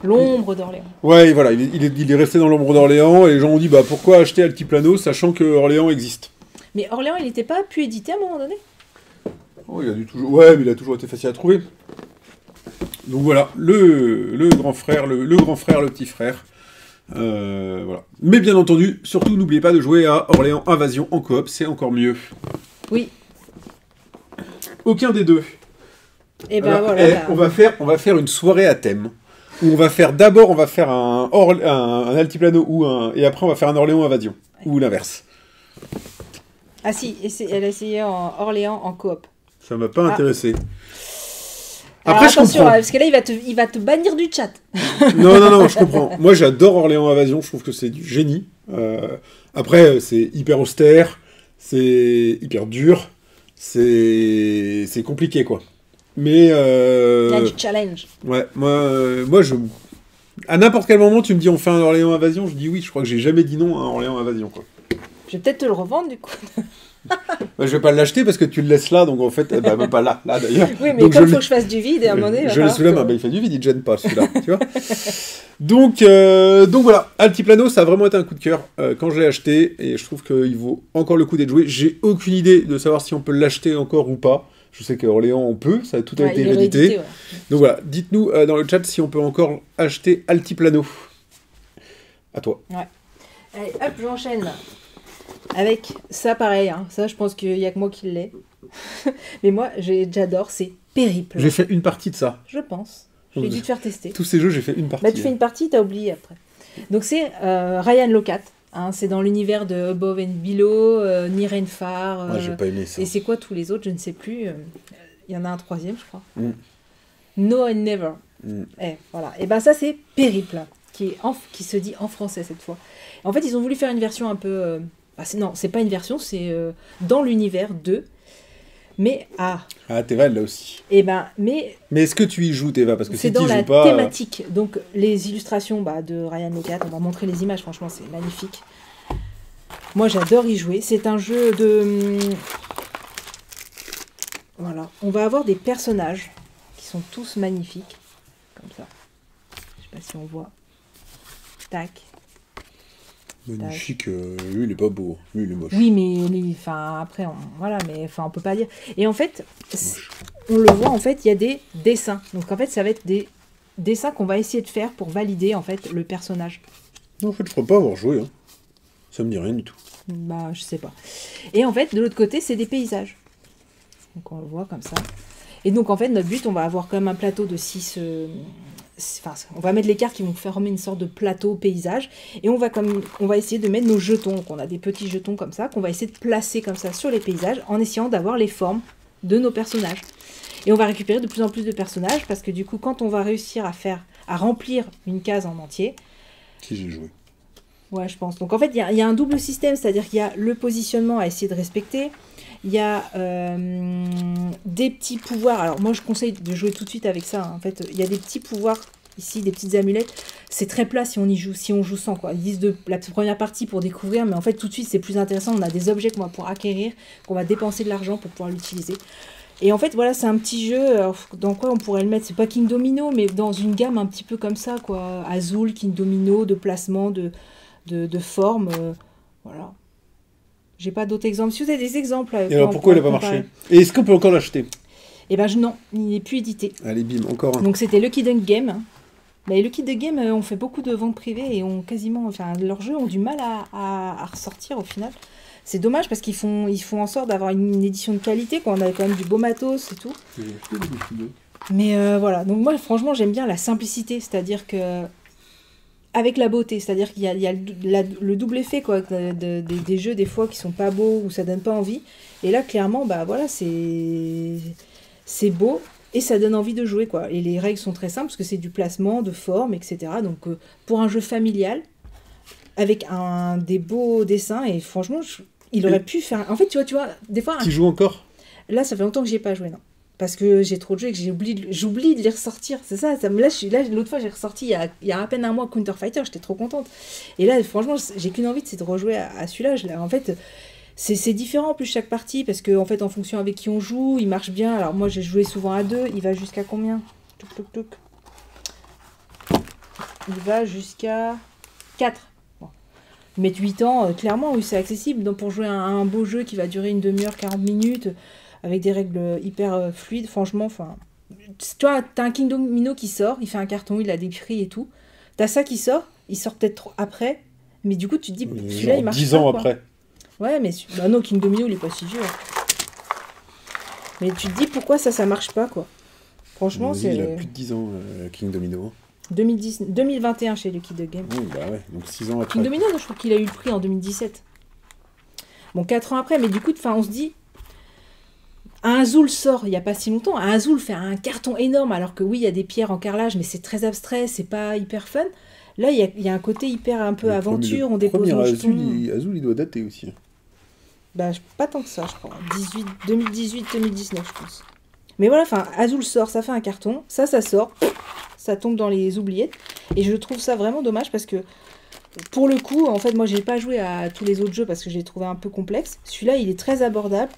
l'ombre d'Orléans. Ouais, voilà, il est resté dans l'ombre d'Orléans, et les gens ont dit, bah pourquoi acheter Altiplano, sachant que Orléans existe? Mais Orléans, il n'était pas pu éditer à un moment donné? Oh, ouais, mais il a toujours été facile à trouver. Donc voilà, le grand frère, le petit frère. Voilà. Mais bien entendu, surtout n'oubliez pas de jouer à Orléans Invasion en coop, c'est encore mieux. Oui. Aucun des deux. Et ben voilà. On va faire une soirée à thème. Où on va faire un Altiplano et après on va faire un Orléans Invasion. Ouais. Ou l'inverse. Ah si, elle a essayé en Orléans en coop. Ça m'a pas intéressé. Après, je comprends. Parce que là, il va te bannir du chat. Non, je comprends. Moi, j'adore Orléans Invasion, je trouve que c'est du génie. Après, c'est hyper austère, c'est hyper dur, c'est compliqué, quoi. Mais... il y a du challenge. Ouais, moi à n'importe quel moment, tu me dis on fait un Orléans Invasion, je dis oui, je crois que j'ai jamais dit non à un Orléans Invasion, quoi. Je vais peut-être te le revendre, du coup. Je vais pas l'acheter parce que tu le laisses là, donc en fait, même pas là d'ailleurs. Oui, mais donc comme il faut que je fasse du vide, et à un moment donné... Je laisse sous la main, il fait du vide, il te gêne pas celui-là, tu vois. Donc voilà, Altiplano, ça a vraiment été un coup de cœur quand je l'ai acheté, et je trouve qu'il vaut encore le coup d'être joué. J'ai aucune idée de savoir si on peut l'acheter encore ou pas. Je sais qu'à Orléans, on peut, ça a tout été réédité. Ouais. Donc voilà, dites-nous dans le chat si on peut encore acheter Altiplano. À toi. Ouais. Allez, hop, j'enchaîne. Avec ça, pareil, hein. Ça, je pense qu'il n'y a que moi qui l'ai. Mais moi, j'adore, c'est Périple. J'ai fait une partie de ça. Je pense. J'ai dû te faire tester. Tous ces jeux, j'ai fait une partie. Bah, tu fais une partie, t'as oublié après. Donc, c'est Ryan Locat. Hein, c'est dans l'univers de Above and Below, Nirenfar. J'ai pas aimé ça. Et c'est quoi tous les autres? Je ne sais plus. Il y en a un troisième, je crois. No and Never. Voilà. Et ben ça, c'est Périple, qui se dit en français cette fois. En fait, ils ont voulu faire une version un peu... non, c'est pas une version, c'est dans l'univers de... Mais Théva, elle l'a aussi. Mais est-ce que tu y joues, Théva? Parce que c'est si dans la thématique. Donc, les illustrations de Ryan Locat, on va montrer les images, franchement, c'est magnifique. Moi, j'adore y jouer. C'est un jeu de... Voilà. On va avoir des personnages qui sont tous magnifiques. Comme ça. Je sais pas si on voit. Tac. Magnifique, lui il est pas beau, lui il est moche. Oui, mais enfin, après, voilà, mais enfin, on peut pas dire. Et en fait, Moche. on le voit, en fait, il y a des dessins. Donc en fait, ça va être des dessins qu'on va essayer de faire pour valider en fait le personnage. Non, en fait, je crois pas avoir joué. Hein. Ça me dit rien du tout. Bah, je sais pas. Et en fait, de l'autre côté, c'est des paysages. Donc on le voit comme ça. Et donc en fait, notre but, on va avoir quand même un plateau de 6... Enfin, on va mettre les cartes qui vont former une sorte de plateau paysage. Et on va essayer de mettre nos jetons. Donc on a des petits jetons comme ça, qu'on va essayer de placer comme ça sur les paysages, en essayant d'avoir les formes de nos personnages. Et on va récupérer de plus en plus de personnages, parce que du coup, quand on va réussir à remplir une case en entier... Si j'ai joué. Ouais, je pense. Donc en fait, il y a un double système, c'est-à-dire qu'il y a le positionnement à essayer de respecter, il y a des petits pouvoirs. Alors moi, je conseille de jouer tout de suite avec ça. Hein. En fait, il y a des petits pouvoirs ici, des petites amulettes. C'est très plat si on joue sans, quoi. Ils disent de la première partie pour découvrir, mais en fait, tout de suite, c'est plus intéressant. On a des objets qu'on va pouvoir acquérir, qu'on va dépenser de l'argent pour pouvoir l'utiliser. Et en fait, voilà, c'est un petit jeu. Alors, dans quoi on pourrait le mettre? C'est pas King Domino, mais dans une gamme un petit peu comme ça, quoi. Azul, King Domino, de placement, de forme, voilà. J'ai pas d'autres exemples. Si vous avez des exemples... Et alors pourquoi il n'a pas marché? Et est-ce qu'on peut encore l'acheter? Eh ben non, il n'est plus édité. Allez, bim, encore un. Donc c'était Lucky Duck Game. Mais Lucky Duck Game ont fait beaucoup de ventes privées et ont quasiment... Enfin, leurs jeux ont du mal à ressortir au final. C'est dommage parce qu'ils font en sorte d'avoir une édition de qualité, quand on a quand même du beau matos et tout. Mais voilà, donc moi franchement j'aime bien la simplicité, c'est-à-dire que... avec la beauté, c'est-à-dire qu'il y a le double effet quoi, des jeux des fois qui sont pas beaux ou ça donne pas envie. Et là clairement bah voilà c'est beau et ça donne envie de jouer quoi. Et les règles sont très simples parce que c'est du placement, de forme, etc. Donc pour un jeu familial avec des beaux dessins et franchement il aurait pu faire. En fait tu vois des fois. Tu joues encore? Là ça fait longtemps que j'y ai pas joué non. Parce que j'ai trop de jeux et que j'oublie de les ressortir. C'est ça, là, l'autre fois, j'ai ressorti il y a à peine un mois Counter Fighter, j'étais trop contente. Et là, franchement, j'ai qu'une envie, c'est de rejouer à celui-là. En fait, c'est différent en plus chaque partie, parce que en fait, en fonction avec qui on joue, il marche bien. Alors moi, j'ai joué souvent à 2, il va jusqu'à combien? Il va jusqu'à 4. Bon. Mettre 8 ans, clairement, oui, c'est accessible. Donc pour jouer à un beau jeu qui va durer une demi-heure, 40 minutes... avec des règles hyper fluides, franchement, enfin... Tu vois, t'as un King Domino qui sort, il fait un carton, il a des prix et tout. T'as ça qui sort, il sort peut-être après, mais du coup, tu te dis, celui-là, il marche 10 pas, ans quoi. après. Ouais, mais... Bah non, King Domino, il est pas si vieux. Mais tu te dis, pourquoi ça marche pas, quoi. Franchement, c'est... Il a plus de 10 ans, King Domino. 2021 chez Lucky Duck Game. Oui, bah ouais, donc 6 ans après. King Domino, non, je crois qu'il a eu le prix en 2017. Bon, 4 ans après, mais du coup, on se dit... Un Azul sort il n'y a pas si longtemps. Un Azul fait un carton énorme, alors que oui, il y a des pierres en carrelage, mais c'est très abstrait, c'est pas hyper fun. Là, il y a un côté hyper un peu aventure, on dépose nos jetons. Azul, il doit dater aussi. Bah, pas tant que ça, je crois. 2018-2019, je pense. Mais voilà, enfin, Azul sort, ça fait un carton, ça sort, ça tombe dans les oubliettes. Et je trouve ça vraiment dommage parce que, pour le coup, en fait, moi, j'ai pas joué à tous les autres jeux parce que je l'ai trouvé un peu complexe. Celui-là, il est très abordable.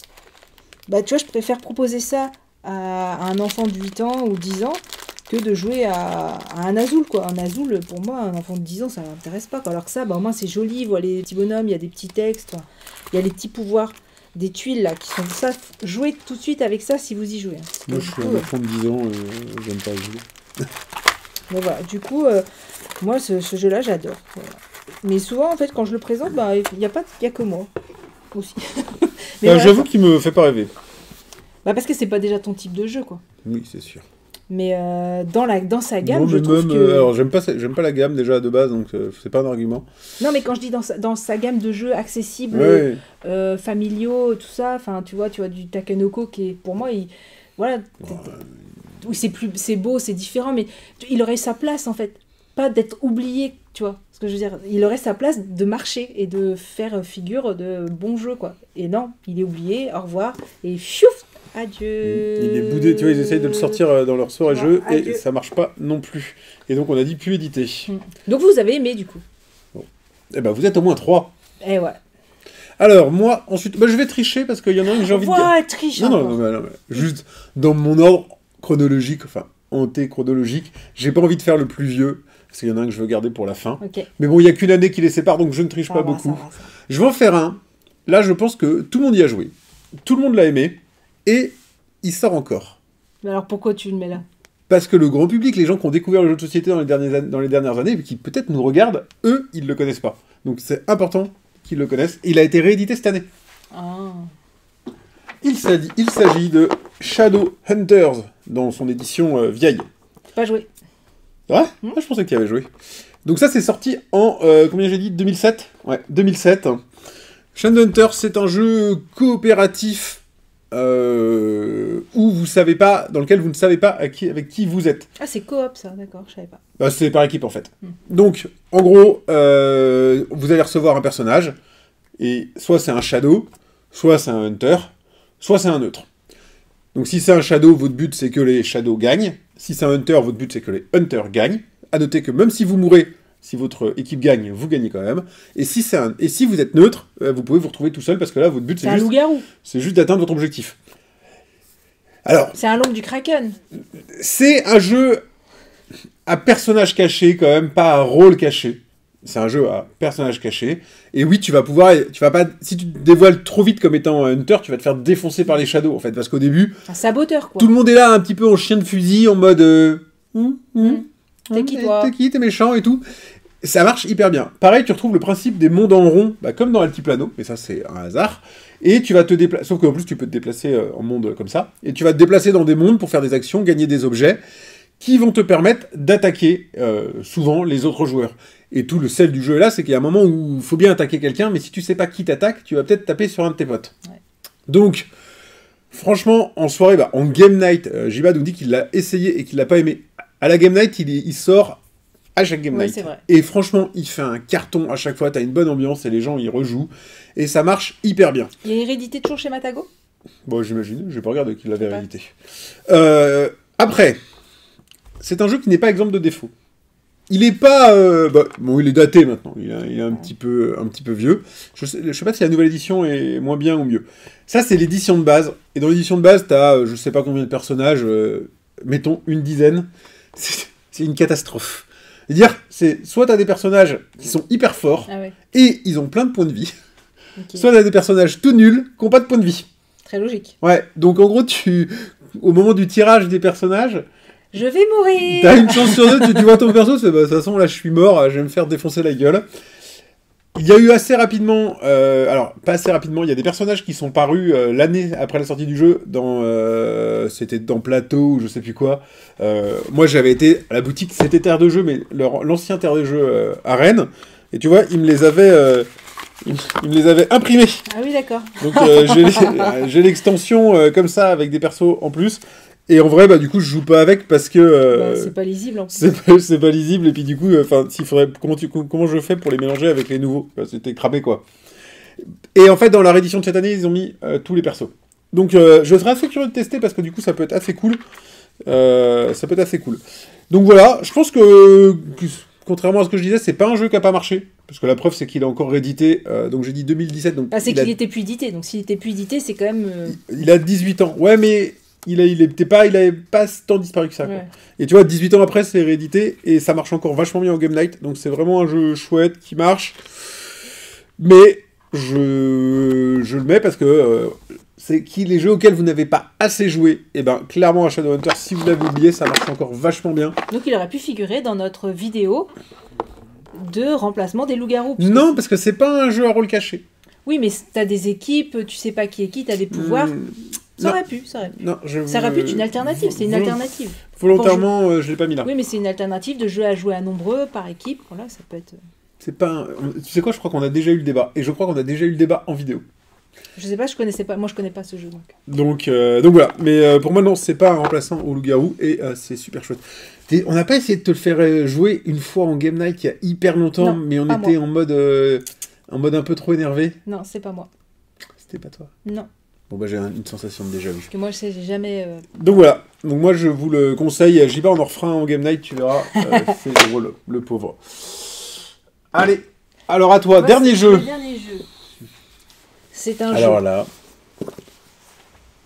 Bah, tu vois, je préfère proposer ça à un enfant de 8 ans ou 10 ans que de jouer à un Azul, quoi. Un Azul, pour moi, un enfant de 10 ans, ça ne m'intéresse pas, quoi. Alors que ça, bah, au moins, c'est joli, voilà les petits bonhommes, il y a des petits textes, il y a les petits pouvoirs, des tuiles, là, qui sont ça. Jouez tout de suite avec ça si vous y jouez. Hein. Moi, je suis un enfant de 10 ans, j'aime pas jouer. Donc voilà, du coup, moi, ce jeu-là, j'adore. Voilà. Mais souvent, en fait, quand je le présente, bah, il y a que moi, aussi. Mais voilà, j'avoue qu'il me fait pas rêver. Bah parce que c'est pas déjà ton type de jeu, quoi. Oui, c'est sûr. Mais dans sa gamme, non, je trouve que... alors, j'aime pas la gamme déjà de base, donc c'est pas un argument. Non, mais quand je dis dans sa gamme de jeux accessibles, ouais. Familiaux, tout ça, enfin, tu vois du Takenoko qui est, pour moi, voilà... Oui, c'est beau, c'est différent, mais il aurait sa place, en fait. Pas d'être oublié, tu vois. Ce que je veux dire, il aurait sa place de marcher et de faire figure de bon jeu, quoi. Et non, il est oublié, au revoir, et fiouf, adieu. Il est boudé, tu vois, ils essayent de le sortir dans leur soirée jeu et ça marche pas non plus. Et donc on a dit plus édité. Donc vous avez aimé, du coup. Bon. Eh ben vous êtes au moins 3. Eh ouais. Alors moi, ensuite, je vais tricher parce qu'il y en a un que j'ai envie de dire. Ouais, triche. Non, juste dans mon ordre chronologique, enfin, anté-chronologique, j'ai pas envie de faire le plus vieux. parce qu'il y en a un que je veux garder pour la fin. Ok. Mais bon, il n'y a qu'une année qui les sépare, donc je ne triche Ça pas va, beaucoup. ça va, ça va. Je vais en faire un. Là, je pense que tout le monde y a joué. Tout le monde l'a aimé. Et il sort encore. Mais alors pourquoi tu le mets là? Parce que le grand public, les gens qui ont découvert le jeu de société dans les dernières années, et qui peut-être nous regardent, eux, ils ne le connaissent pas. Donc c'est important qu'ils le connaissent. Il a été réédité cette année. Ah. Il s'agit de Shadow Hunters, dans son édition vieille. Pas joué. Ouais, je pensais qu'il y avait joué. Donc ça, c'est sorti en, combien j'ai dit, 2007 Ouais, 2007. Shadowhunters, c'est un jeu coopératif où vous savez pas, dans lequel vous ne savez pas avec qui vous êtes. Ah, c'est coop ça, d'accord, je savais pas. Bah, c'est par équipe en fait. Donc, en gros, vous allez recevoir un personnage, et soit c'est un Shadow, soit c'est un Hunter, soit c'est un neutre. Donc si c'est un Shadow, votre but c'est que les Shadows gagnent. Si c'est un Hunter, votre but c'est que les Hunters gagnent. À noter que même si vous mourrez, si votre équipe gagne, vous gagnez quand même. Et si vous êtes neutre, vous pouvez vous retrouver tout seul parce que là, votre but C'est un loup-garou. c'est juste d'atteindre votre objectif. Alors, C'est un long du Kraken. c'est un jeu à personnage caché quand même, pas à rôle caché. C'est un jeu à personnage caché. Et oui, tu vas pas, si tu te dévoiles trop vite comme étant un Hunter, tu vas te faire défoncer par les Shadows en fait, parce qu'au début, Un saboteur quoi. tout le monde est là un petit peu en chien de fusil, en mode T'es qui, toi? T'es qui? T'es méchant et tout. Ça marche hyper bien. Pareil, tu retrouves le principe des mondes en rond, comme dans Altiplano, mais ça c'est un hasard. Et tu vas te déplacer, sauf qu'en plus tu peux te déplacer en monde comme ça. Et tu vas te déplacer dans des mondes pour faire des actions, gagner des objets, qui vont te permettre d'attaquer souvent les autres joueurs. Et tout le sel du jeu est là, c'est qu'il y a un moment où il faut bien attaquer quelqu'un, mais si tu sais pas qui t'attaque, tu vas peut-être taper sur un de tes potes. Ouais. Donc, franchement, en soirée, en Game Night, Jibad nous dit qu'il l'a essayé et qu'il l'a pas aimé. À la Game Night, il sort à chaque Game Night. C'est vrai. Et franchement, il fait un carton à chaque fois, t'as une bonne ambiance et les gens ils rejouent. Et ça marche hyper bien. Il y a hérédité toujours chez Matago? Bon, j'imagine, j'ai pas regardé qu'il l'avait réédité. Après, c'est un jeu qui n'est pas exempt de défauts. Il est pas... bon, il est daté maintenant, il est un petit peu vieux. Je sais pas si la nouvelle édition est moins bien ou mieux. Ça, c'est l'édition de base. Et dans l'édition de base, t'as je sais pas combien de personnages, mettons une dizaine. C'est une catastrophe. C'est-à-dire, soit t'as des personnages qui sont hyper forts, et ils ont plein de points de vie, soit t'as des personnages tout nuls qui n'ont pas de points de vie. Très logique. Ouais, donc en gros, au moment du tirage des personnages... Je vais mourir. T'as une chance sur deux, tu vois ton perso, de toute façon, là, je suis mort, je vais me faire défoncer la gueule. Il y a eu assez rapidement... alors, pas assez rapidement, il y a des personnages qui sont parus l'année après la sortie du jeu, c'était dans Plateau, ou je sais plus quoi. Moi, j'avais été à la boutique, c'était Terre de Jeu, mais l'ancien Terre de Jeu à Rennes, et tu vois, ils me les avaient... Il me les avait imprimés. Ah oui, d'accord. Donc j'ai l'extension comme ça avec des persos en plus. Et en vrai, du coup, je joue pas avec parce que... c'est pas lisible en plus. C'est pas lisible. Et puis du coup, comment je fais pour les mélanger avec les nouveaux? C'était cramé, quoi. Et en fait, dans la réédition de cette année, ils ont mis tous les persos. Donc je serais assez curieux de tester parce que du coup, ça peut être assez cool. Donc voilà, je pense que contrairement à ce que je disais, c'est pas un jeu qui a pas marché. Parce que la preuve, c'est qu'il est encore réédité. Donc j'ai dit 2017. Donc c'est qu'il était plus édité. Donc s'il était plus édité, c'est quand même... Il a 18 ans. Ouais, mais il avait pas tant disparu que ça. Quoi. Ouais. Et tu vois, 18 ans après, c'est réédité. Et ça marche encore vachement bien en Game Night. Donc c'est vraiment un jeu chouette qui marche. Mais je le mets parce que... les jeux auxquels vous n'avez pas assez joué, et clairement à Shadowhunters, si vous l'avez oublié, ça marche encore vachement bien. Donc il aurait pu figurer dans notre vidéo de remplacement des loups-garous. Non, parce que c'est pas un jeu à rôle caché. Oui, mais t'as des équipes, tu sais pas qui est qui, t'as des pouvoirs. Ça aurait pu. Non, ça aurait pu être une alternative, c'est une alternative. Volontairement, je l'ai pas mis là. Oui, mais c'est une alternative de jeu à jouer à nombreux, par équipe, voilà, ça peut être... C'est pas Tu sais quoi, je crois qu'on a déjà eu le débat, et je crois qu'on a déjà eu le débat en vidéo. Je sais pas, je connaissais pas, moi je connais pas ce jeu donc voilà, mais pour moi non, c'est pas un remplaçant au loup-garou et c'est super chouette. On n'a pas essayé de te le faire jouer une fois en Game Night il y a hyper longtemps, non, mais on était en mode un peu trop énervé. Non, c'est pas moi. C'était pas toi. Non. Bon j'ai une sensation de déjà vu. Parce que moi je sais, j'ai jamais... Donc voilà, donc moi je vous le conseille, j'y vais, on en refera un en Game Night, tu verras, c'est drôle, le pauvre. Allez, alors à toi, dernier jeu. Le dernier jeu. C'est un jeu. Alors là...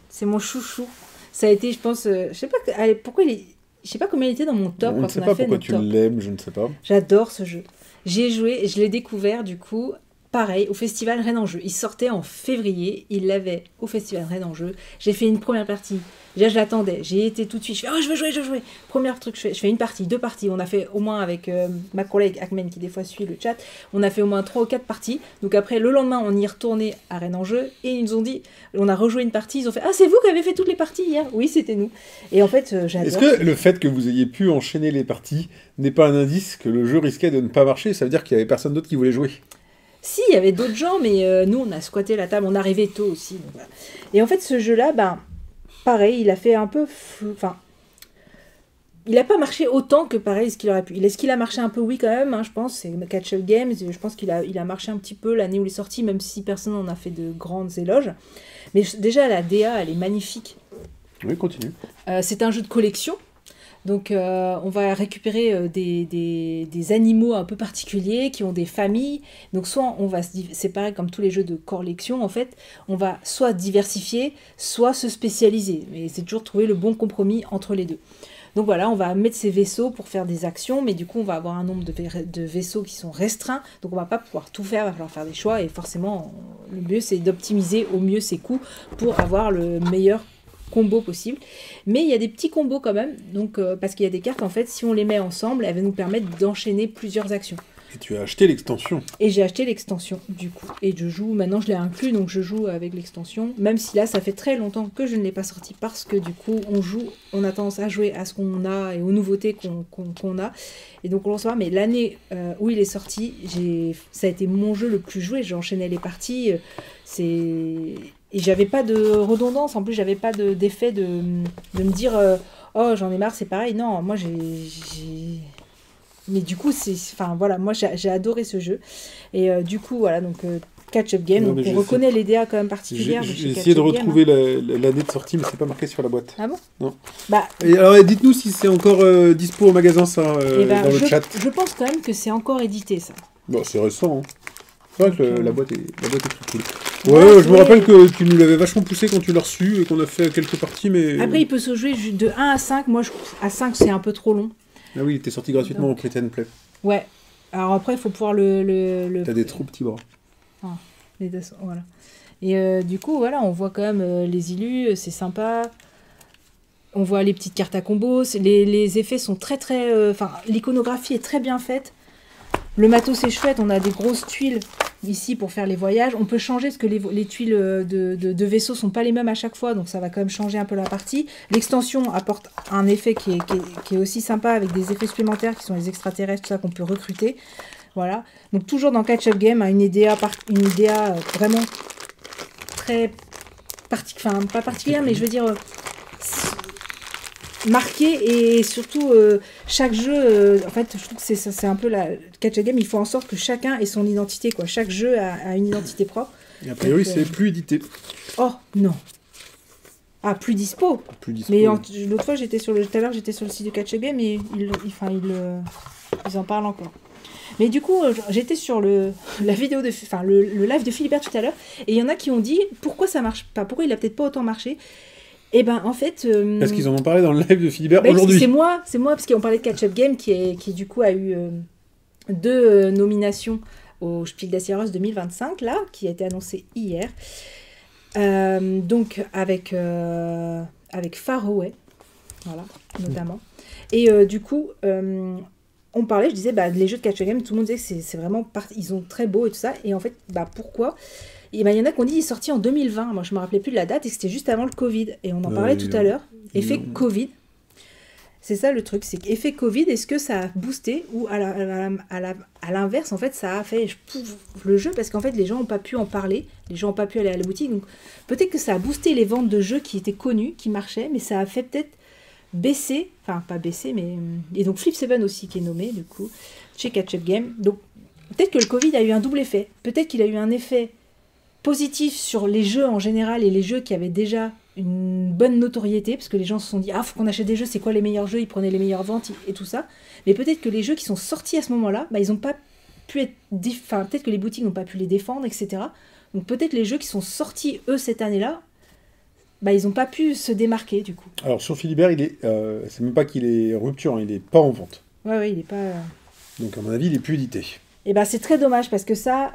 C'est mon chouchou. Ça a été, je pense... je sais pas pourquoi il est... Je sais pas combien il était dans mon top On ne quand sait on a pas fait pourquoi notre tu top. l'aimes, je ne sais pas. J'adore ce jeu. J'y ai joué et je l'ai découvert du coup, pareil, au festival Rennes en Jeu. Il sortait en février, il l'avait au festival Rennes en Jeu. J'ai fait une première partie. Déjà, je l'attendais. J'ai été tout de suite. Je fais, oh, je veux jouer, je veux jouer. Premier truc, je fais une partie, 2 parties. On a fait au moins avec ma collègue Ahmed qui des fois suit le chat. On a fait au moins 3 ou 4 parties. Donc après, le lendemain, on y est retourné à Rennes en Jeu et ils nous ont dit, on a rejoué une partie. Ils ont fait, ah, c'est vous qui avez fait toutes les parties hier. Oui, c'était nous. Et en fait, j'adore. Est-ce que le fait que vous ayez pu enchaîner les parties n'est pas un indice que le jeu risquait de ne pas marcher? Ça veut dire qu'il y avait personne d'autre qui voulait jouer. Si, il y avait d'autres gens, mais nous, on a squatté la table. On arrivait tôt aussi. Donc voilà. Et en fait, ce jeu-là, ben, pareil, il a fait un peu... Enfin, il n'a pas marché autant que pareil ce qu'il aurait pu. Est-ce qu'il a marché un peu? Oui, quand même, hein, je pense. C'est Catch Up Games. Je pense qu'il a marché un petit peu l'année où il est sorti, même si personne n'en a fait de grandes éloges. Mais déjà, la DA, elle est magnifique. Oui, continue. C'est un jeu de collection. Donc, on va récupérer des animaux un peu particuliers qui ont des familles. Donc, soit on va c'est pareil comme tous les jeux de collection, en fait, on va soit diversifier, soit se spécialiser. Mais c'est toujours trouver le bon compromis entre les deux. Donc voilà, on va mettre ces vaisseaux pour faire des actions, mais du coup, on va avoir un nombre de vaisseaux qui sont restreints. Donc, on va pas pouvoir tout faire, il va falloir faire des choix. Et forcément, le mieux, c'est d'optimiser au mieux ses coûts pour avoir le meilleur combo possible. Mais il y a des petits combos quand même, donc parce qu'il y a des cartes, en fait, si on les met ensemble, elles vont nous permettre d'enchaîner plusieurs actions. Et tu as acheté l'extension. Et j'ai acheté l'extension, du coup. Et je joue, maintenant je l'ai inclus, donc je joue avec l'extension. Même si là, ça fait très longtemps que je ne l'ai pas sorti, parce que du coup, on a tendance à jouer à ce qu'on a et aux nouveautés qu'on a. Et donc on le saura, mais l'année où il est sorti, ça a été mon jeu le plus joué. J'enchaînais les parties. Et j'avais pas de redondance, en plus j'avais pas d'effet de me dire oh j'en ai marre, c'est pareil. Non, moi mais du coup enfin voilà, moi j'ai adoré ce jeu. Et du coup voilà, donc Catch Up Game, Non, donc on reconnaît les DA quand même particulières. J'ai essayé de retrouver l'année de sortie, mais c'est pas marqué sur la boîte. Ah bon? Non. Bah, et alors dites-nous si c'est encore dispo au magasin, ça, dans le chat. Je pense quand même que c'est encore édité, ça. Bon, c'est récent, hein. C'est vrai que la boîte est très cool. Ouais, Ouais, je me rappelle que tu nous l'avais vachement poussé quand tu l'as reçu et qu'on a fait quelques parties, mais... Après, il peut se jouer de 1 à 5. Moi, à 5, c'est un peu trop long. Ah oui, il était sorti gratuitement au Print and Play. Ouais. Alors après, il faut pouvoir T'as des trop petits bras. Ah, voilà. Et du coup, voilà, on voit quand même les illus, c'est sympa. On voit les petites cartes à combo. Les effets sont très, très... Enfin, l'iconographie est très bien faite. Le matos est chouette, on a des grosses tuiles ici pour faire les voyages. On peut changer parce que les tuiles de vaisseau sont pas les mêmes à chaque fois, donc ça va quand même changer un peu la partie. L'extension apporte un effet qui est aussi sympa avec des effets supplémentaires qui sont les extraterrestres, tout ça qu'on peut recruter. Voilà. Donc toujours dans Catch Up Game, une idea vraiment très enfin pas particulière, mais je veux dire marqué, et surtout chaque jeu, en fait je trouve que c'est un peu la Catch Up Game, il faut en sorte que chacun ait son identité, quoi. Chaque jeu a une identité propre. Et a priori c'est plus édité. Oh non. Ah, plus dispo. Mais l'autre fois tout à l'heure j'étais sur le site de Catch Up Game et ils en parlent encore. Mais du coup, j'étais sur la vidéo le live de Philibert tout à l'heure, et il y en a qui ont dit pourquoi ça marche pas, pourquoi il a peut-être pas autant marché. Et ben en fait... Parce qu'ils en ont parlé dans le live de Philibert aujourd'hui. C'est moi, parce qu'on parlait de Catch Up Game qui du coup a eu 2 nominations au Spiel des Jahres 2025, là, qui a été annoncé hier. Donc avec Faraway, voilà, notamment. Et du coup... on parlait, je disais, les jeux de Catch Up Game, tout le monde disait que c'est vraiment... Ils sont très beaux et tout ça. Et en fait, pourquoi ? Et il y en a qui ont dit qu'il est sorti en 2020. Moi, je ne me rappelais plus de la date et c'était juste avant le Covid. Et on en parlait tout à l'heure. Effet Covid. C'est ça le truc. C'est qu'effet Covid, est-ce que ça a boosté ou à l'inverse, en fait, ça a fait le jeu, parce qu'en fait, les gens n'ont pas pu en parler. Les gens n'ont pas pu aller à la boutique. Donc, peut-être que ça a boosté les ventes de jeux qui étaient connus, qui marchaient, mais ça a fait peut-être baisser, enfin pas baisser, mais... Et donc Flip 7 aussi qui est nommé, du coup, chez Catch Up Game. Donc peut-être que le Covid a eu un double effet. Peut-être qu'il a eu un effet positif sur les jeux en général et les jeux qui avaient déjà une bonne notoriété, parce que les gens se sont dit « Ah, faut qu'on achète des jeux, c'est quoi les meilleurs jeux ?» Ils prenaient les meilleures ventes et tout ça. Mais peut-être que les jeux qui sont sortis à ce moment-là, ils n'ont pas pu être... Enfin, peut-être que les boutiques n'ont pas pu les défendre, etc. Donc peut-être les jeux qui sont sortis, eux, cette année-là, bah, ils n'ont pas pu se démarquer, du coup. Alors, sur Philibert, c'est même pas qu'il est en rupture, hein, il est pas en vente. Ouais, il est pas... Donc, à mon avis, il est plus édité. Et bah, c'est très dommage, parce que ça,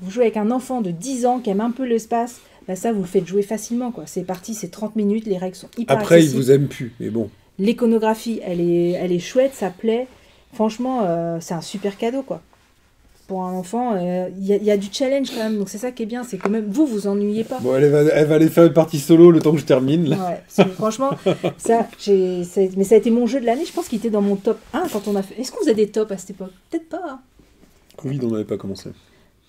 vous jouez avec un enfant de 10 ans qui aime un peu l'espace, bah, ça, vous le faites jouer facilement, quoi. C'est parti, c'est 30 minutes, les règles sont hyper Après, il accessibles. vous aime plus, mais bon. L'iconographie, elle est chouette, ça plaît. Franchement, c'est un super cadeau, quoi. Pour un enfant, il y a du challenge quand même, donc c'est ça qui est bien, c'est que même vous ennuyez pas. Bon, elle va aller faire une partie solo le temps que je termine, là. Ouais, franchement, mais ça a été mon jeu de l'année, je pense qu'il était dans mon top 1 quand on a fait... Est-ce qu'on faisait des tops à cette époque? Peut-être pas, hein. Covid, on n'avait pas commencé.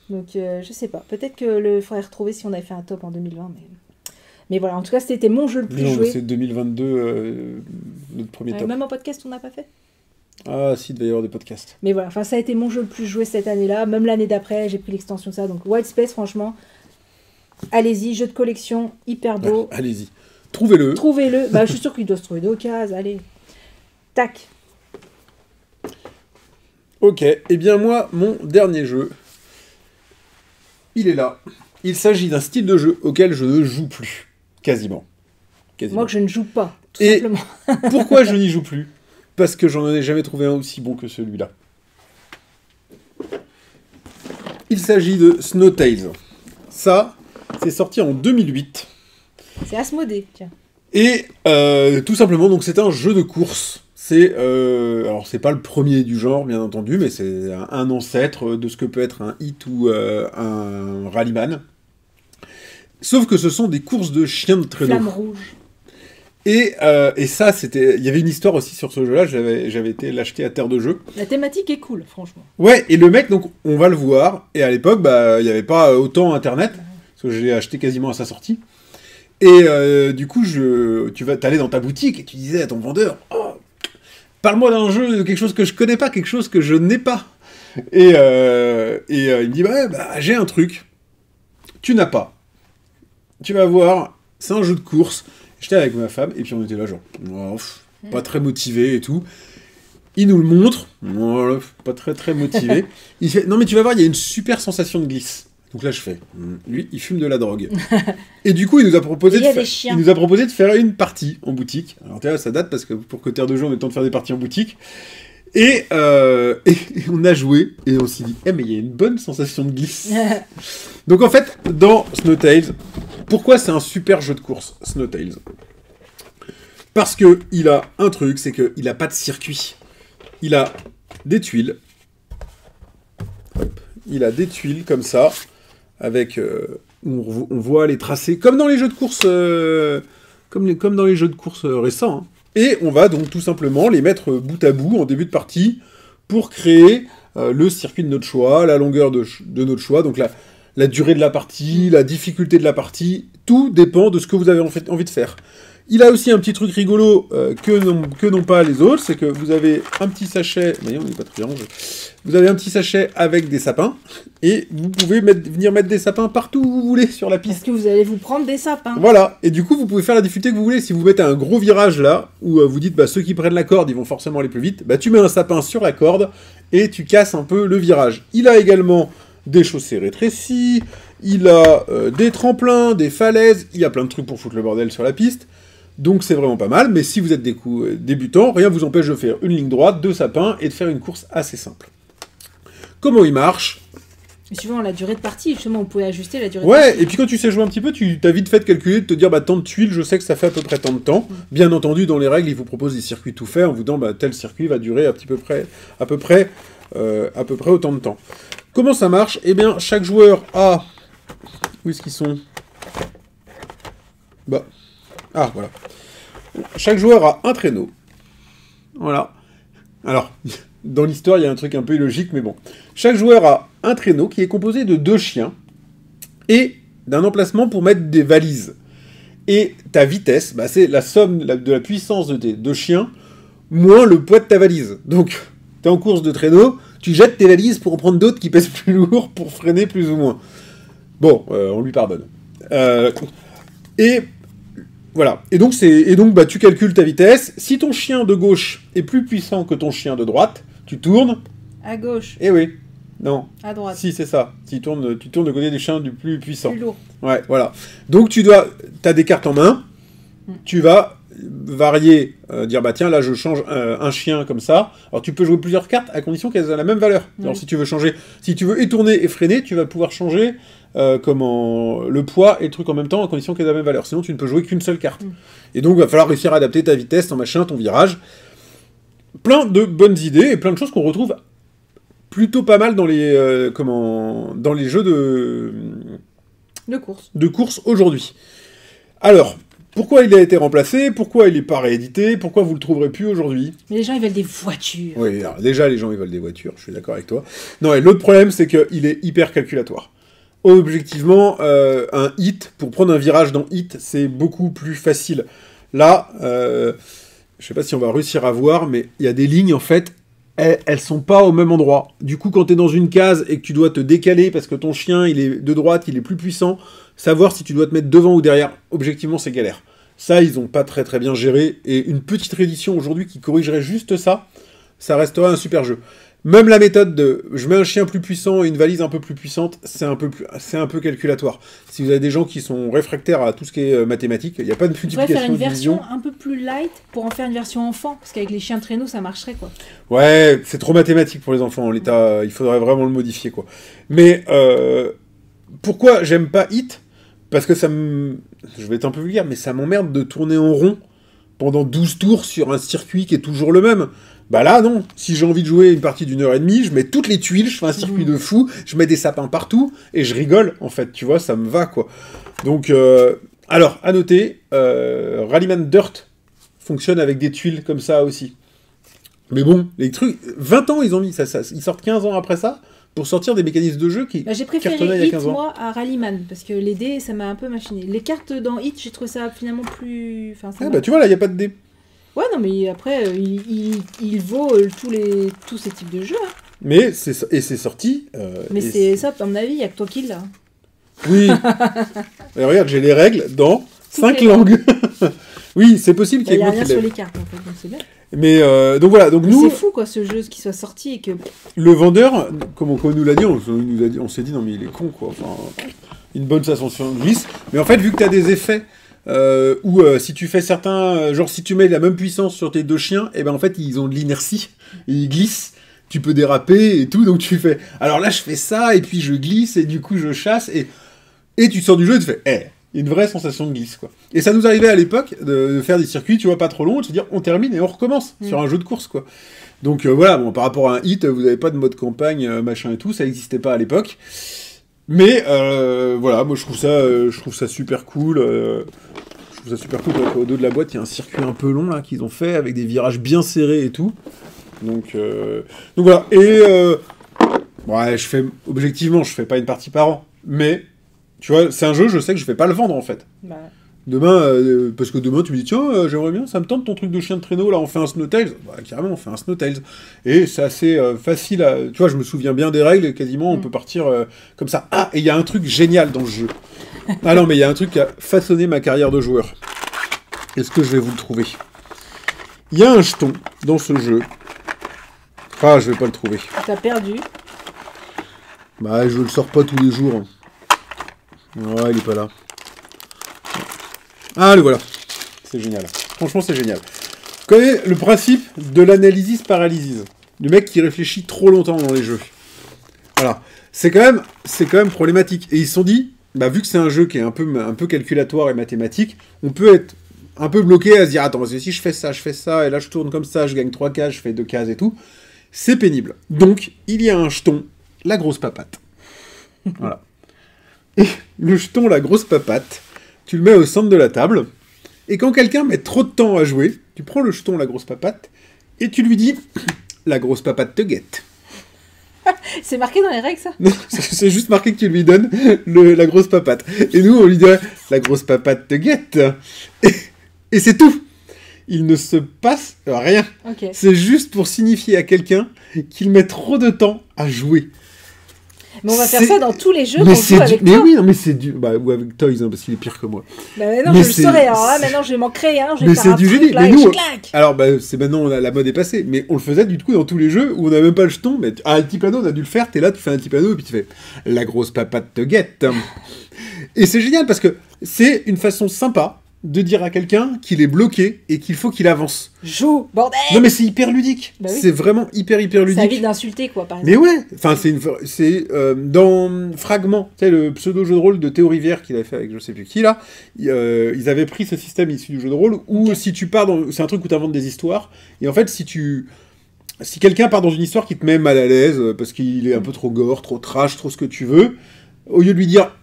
Donc, je sais pas. Peut-être que le faudrait retrouver si on avait fait un top en 2020, mais voilà, en tout cas, c'était mon jeu le plus Non, joué. c'est 2022, notre premier top. Même en podcast, on n'a pas fait. Ah, si, il devait y avoir des podcasts. Mais voilà, enfin, ça a été mon jeu le plus joué cette année-là. Même l'année d'après, j'ai pris l'extension de ça. Donc, Wild Space, franchement, allez-y, jeu de collection, hyper beau. Ouais, allez-y, trouvez-le. Trouvez-le. Bah, je suis sûre qu'il doit se trouver d'occasion. Allez. Tac. Ok, et bien moi, mon dernier jeu, il est là. Il s'agit d'un style de jeu auquel je ne joue plus. Quasiment. Moi, que je ne joue pas, tout Et simplement. pourquoi je n'y joue plus? Parce que j'en ai jamais trouvé un aussi bon que celui-là. Il s'agit de Snowtales. Ça, c'est sorti en 2008. C'est Asmodée, tiens. Et tout simplement, donc c'est un jeu de course. Alors c'est pas le premier du genre, bien entendu, mais c'est un ancêtre de ce que peut être un hit ou un rallyman. Sauf que ce sont des courses de chiens de traîneau. Flamme rouge. Et ça, il y avait une histoire aussi sur ce jeu-là, j'avais été l'acheter à Terre de Jeu. La thématique est cool, franchement. Ouais, et le mec, donc, on va le voir, et à l'époque, bah, il n'y avait pas autant Internet, parce que je l'ai acheté quasiment à sa sortie. Et du coup, t'allais dans ta boutique, et tu disais à ton vendeur, oh, parle-moi d'un jeu, de quelque chose que je connais pas, quelque chose que je n'ai pas. Et il me dit, bah, j'ai un truc, tu n'as pas. Tu vas voir, c'est un jeu de course. J'étais avec ma femme, et puis on était là, genre, oh, pas très motivé et tout. Il nous le montre, oh, pas très motivé. Il fait, non mais tu vas voir, il y a une super sensation de glisse. Donc là, je fais, lui, il fume de la drogue. Et du coup, il nous a proposé de faire une partie en boutique. Alors là, ça date, parce que pour que Terre de Jeu, on ait le temps de faire des parties en boutique. Et on a joué, et on s'est dit, mais il y a une bonne sensation de glisse. Donc en fait, dans Snowtales, pourquoi c'est un super jeu de course, Snowtales? Parce que il a un truc, c'est qu'il a pas de circuit. Il a des tuiles. Hop. Il a des tuiles comme ça, avec où on voit les tracés, comme dans les jeux de course, comme dans les jeux de course récents. Hein. Et on va donc tout simplement les mettre bout à bout en début de partie pour créer le circuit de notre choix, la longueur de notre choix, donc la durée de la partie, la difficulté de la partie, tout dépend de ce que vous avez envie de faire. Il a aussi un petit truc rigolo que n'ont pas les autres, c'est que vous avez un petit sachet, voyez, on n'est pas très rangé. Vous avez un petit sachet avec des sapins, et vous pouvez venir mettre des sapins partout où vous voulez sur la piste. Parce que vous allez vous prendre des sapins. Voilà, et du coup vous pouvez faire la difficulté que vous voulez. Si vous mettez un gros virage là, où vous dites ceux qui prennent la corde ils vont forcément aller plus vite, tu mets un sapin sur la corde, et tu casses un peu le virage. Il a également des chaussées rétrécies, il a des tremplins, des falaises, il y a plein de trucs pour foutre le bordel sur la piste. Donc c'est vraiment pas mal, mais si vous êtes débutants, rien ne vous empêche de faire une ligne droite, 2 sapins, et de faire une course assez simple. Comment il marche? Suivant la durée de partie, justement, on pouvait ajuster la durée de partie. Ouais, et puis quand tu sais jouer un petit peu, tu t'as vite fait de calculer, de te dire, tant de tuiles, je sais que ça fait à peu près tant de temps. Bien entendu, dans les règles, ils vous proposent des circuits tout faits, en vous disant, tel circuit va durer à peu près autant de temps. Comment ça marche? Eh bien, chaque joueur a... Où est-ce qu'ils sont? Ah, voilà. Chaque joueur a un traîneau. Voilà. Alors, dans l'histoire, il y a un truc un peu illogique, mais bon. Chaque joueur a un traîneau qui est composé de 2 chiens et d'un emplacement pour mettre des valises. Et ta vitesse, c'est la somme de la puissance de tes 2 chiens moins le poids de ta valise. Donc, t'es en course de traîneau, tu jettes tes valises pour en prendre d'autres qui pèsent plus lourd pour freiner plus ou moins. Bon, on lui pardonne. Et... Voilà, et donc tu calcules ta vitesse. Si ton chien de gauche est plus puissant que ton chien de droite, tu tournes... À gauche. Eh oui, non. À droite. Si, c'est ça. Tu tournes de côté des chiens du plus puissant. Plus lourd. Ouais, voilà. Donc t'as des cartes en main, Tu vas varier, dire bah tiens là je change un chien comme ça. Alors tu peux jouer plusieurs cartes à condition qu'elles aient la même valeur. Alors si tu veux changer, si tu veux étourner et freiner, tu vas pouvoir changer le poids et le truc en même temps à condition qu'elles aient la même valeur. Sinon tu ne peux jouer qu'une seule carte. Et donc il va falloir réussir à adapter ta vitesse, ton machin, ton virage. Plein de bonnes idées et plein de choses qu'on retrouve plutôt pas mal dans les dans les jeux de course aujourd'hui. Alors, pourquoi il a été remplacé? Pourquoi il n'est pas réédité? Pourquoi vous le trouverez plus aujourd'hui? Mais les gens, ils veulent des voitures. Oui, alors, déjà, les gens, ils veulent des voitures, je suis d'accord avec toi. Non, et l'autre problème, c'est qu'il est hyper calculatoire. Objectivement, un hit, pour prendre un virage dans hit, c'est beaucoup plus facile. Là, je sais pas si on va réussir à voir, mais il y a des lignes, en fait, elles sont pas au même endroit. Du coup, quand t'es dans une case et que tu dois te décaler parce que ton chien, il est de droite, il est plus puissant, savoir si tu dois te mettre devant ou derrière, objectivement, c'est galère. Ça, ils ont pas très très bien géré, et une petite réédition aujourd'hui qui corrigerait juste ça, ça resterait un super jeu. Même la méthode de je mets un chien plus puissant et une valise un peu plus puissante, c'est un peu calculatoire. Si vous avez des gens qui sont réfractaires à tout ce qui est mathématiques, il n'y a pas de multiplication. On pourrait faire une version un peu plus light pour en faire une version enfant, parce qu'avec les chiens de traîneau, ça marcherait, quoi. Ouais, c'est trop mathématique pour les enfants. En l'état, il faudrait vraiment le modifier, quoi. Mais pourquoi j'aime pas Hit? Parce que je vais être un peu vulgaire, mais ça m'emmerde de tourner en rond pendant 12 tours sur un circuit qui est toujours le même. Bah là, non. Si j'ai envie de jouer une partie d'1h30, je mets toutes les tuiles, je fais un circuit de fou, je mets des sapins partout, et je rigole, en fait, tu vois, ça me va, quoi. Donc, alors, à noter, Rallyman Dirt fonctionne avec des tuiles comme ça aussi. Mais bon, les trucs... 20 ans, ils ont mis ça. Ils sortent 15 ans après ça, pour sortir des mécanismes de jeu qui j'ai préféré Hit, moi, à Rallyman, parce que les dés, ça m'a un peu machiné. Les cartes dans Hit, j'ai trouvé ça finalement plus... Enfin, ça bah tu vois, là, il n'y a pas de dés. Ouais, non, mais après, il vaut tous ces types de jeux. Hein. Mais c'est sorti... mais c'est ça, à mon avis, il n'y a que toi qui l'as. Oui. Et regarde, j'ai les règles dans 5 langues. Oui, c'est possible qu'il y ait Il n'y a quelqu'un rien qui sur les cartes, en fait, donc c'est bien. Mais donc voilà, donc nous... C'est fou, quoi, ce jeu, qui soit sorti et que... Le vendeur, comme on nous l'a dit, on s'est dit, non mais il est con, quoi. Enfin, une bonne sensation de glisse. Mais en fait, vu que tu as des effets... où si tu fais certains... genre, si tu mets la même puissance sur tes deux chiens, et ben en fait, ils ont de l'inertie. Et ils glissent. Tu peux déraper et tout, donc tu fais... Alors là, je fais ça, et puis je glisse, et du coup, je chasse, et tu sors du jeu et tu fais... une vraie sensation de glisse, quoi. Et ça nous arrivait à l'époque de faire des circuits, tu vois, pas trop longs, de se dire on termine et on recommence sur un jeu de course, quoi. Donc voilà, bon, par rapport à un hit, vous n'avez pas de mode campagne, machin et tout, ça n'existait pas à l'époque. Mais voilà, moi je trouve ça super cool. Je trouve ça super cool. Au dos de la boîte, il y a un circuit un peu long là qu'ils ont fait avec des virages bien serrés et tout. Donc voilà. Et ouais, objectivement, je fais pas une partie par an, mais tu vois, c'est un jeu, je sais que je vais pas le vendre, en fait. Bah. Demain, parce que demain, tu me dis, tiens, j'aimerais bien, ça me tente ton truc de chien de traîneau, là, on fait un Snowtails. Bah, carrément, on fait un Snowtails. Et c'est assez facile à... Tu vois, je me souviens bien des règles, et quasiment, on peut partir comme ça. Ah, et il y a un truc génial dans ce jeu. Ah non, mais il y a un truc qui a façonné ma carrière de joueur. Est-ce que je vais vous le trouver? Il y a un jeton dans ce jeu. Ah, je vais pas le trouver. T'as perdu. Bah, je le sors pas tous les jours. Ouais, il est pas là. Ah, le voilà. C'est génial. Franchement, c'est génial. Vous connaissez le principe de l'analysis paralysis. Du mec qui réfléchit trop longtemps dans les jeux. Voilà. C'est quand même problématique. Et ils se sont dit, bah, vu que c'est un jeu qui est un peu calculatoire et mathématique, on peut être un peu bloqué à se dire, attends, parce que si je fais ça, et là je tourne comme ça, je gagne 3 cases, je fais 2 cases et tout. C'est pénible. Donc, il y a un jeton, la grosse papate. Voilà. Et le jeton, la grosse papate, tu le mets au centre de la table, et quand quelqu'un met trop de temps à jouer, tu prends le jeton, la grosse papate, et tu lui dis « La grosse papate te guette ». C'est marqué dans les règles, ça? Non, c'est juste marqué que tu lui donnes la grosse papate. Et nous, on lui dirait « La grosse papate te guette ». Et c'est tout. Il ne se passe rien. Okay. C'est juste pour signifier à quelqu'un qu'il met trop de temps à jouer. Mais on va faire ça dans tous les jeux qu'on joue avec toi. Mais oui, non, mais c'est du... Bah, ou avec Toys, hein, parce qu'il est pire que moi. Bah non, mais je le saurais. Alors là, maintenant, je vais m'en créer un. Je vais mais faire c'est du génie. Là, mais nous, claque. alors, bah, c'est maintenant, la mode est passée. Mais on le faisait, du coup, dans tous les jeux où on n'a même pas le jeton. Mais un petit panneau, on a dû le faire. T'es là, tu fais un petit panneau, et puis tu fais « La grosse papate te guette ». Et c'est génial, parce que c'est une façon sympa de dire à quelqu'un qu'il est bloqué et qu'il faut qu'il avance. Joue, bordel! Non mais c'est hyper ludique. Bah oui. C'est vraiment hyper ludique. Ça évite d'insulter, quoi, par exemple. Mais ouais, enfin c'est dans Fragment, tu sais, le pseudo jeu de rôle de Théo Rivière qu'il avait fait avec je sais plus qui là, ils avaient pris ce système issu du jeu de rôle où Ok. si tu pars dans, c'est un truc où tu inventes des histoires et en fait si quelqu'un part dans une histoire qui te met mal à l'aise parce qu'il est un peu trop gore, trop trash, trop ce que tu veux, au lieu de lui dire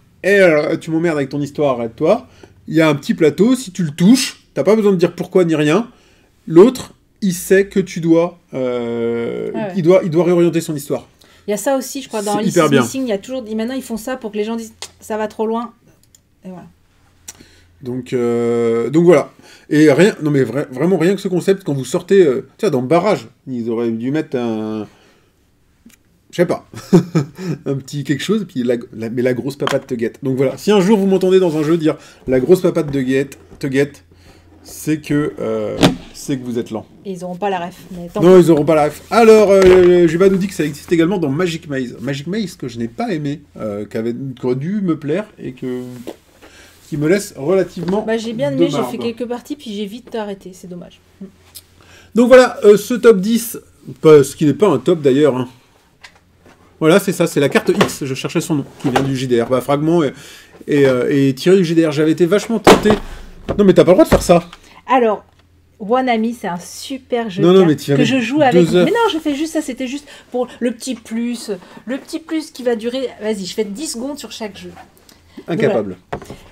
tu m'emmerdes avec ton histoire, arrête-toi, il y a un petit plateau, si tu le touches, t'as pas besoin de dire pourquoi ni rien, l'autre il sait que tu dois, ouais. il doit réorienter son histoire. Il y a ça aussi, je crois, dans C'est Alice hyper is bien. Missing, il y a toujours... Maintenant, ils font ça pour que les gens disent « ça va trop loin ». Et voilà. Donc voilà. Et rien, non mais vraiment rien que ce concept, quand vous sortez, tu sais, dans Barrage, ils auraient dû mettre un... Je sais pas. un petit quelque chose, et puis mais la grosse papate te guette. Donc voilà, si un jour vous m'entendez dans un jeu dire « la grosse papate te guette », c'est que vous êtes lent. Et ils n'auront pas la ref. Mais tant Non, ils auront pas la ref. Alors, Juba nous dit que ça existe également dans Magic Maze. Magic Maze que je n'ai pas aimé, qui aurait dû me plaire et qui me laisse relativement Bah, j'ai bien aimé, de j'ai fait marbre. quelques parties, puis j'ai vite arrêté, c'est dommage. Donc voilà, ce top 10, ce qui n'est pas un top d'ailleurs. Hein. Voilà, c'est ça, c'est la carte X, je cherchais son nom, qui vient du JDR. Bah, Fragment et tiré du JDR. J'avais été vachement tenté. Non, mais t'as pas le droit de faire ça. Alors, Wanami, c'est un super jeu Non, de non, cartes mais tu vas que mettre je joue avec... 2 heures. Mais non, je fais juste ça, c'était juste pour le petit plus qui va durer... Vas-y, je fais 10 secondes sur chaque jeu. Incapable.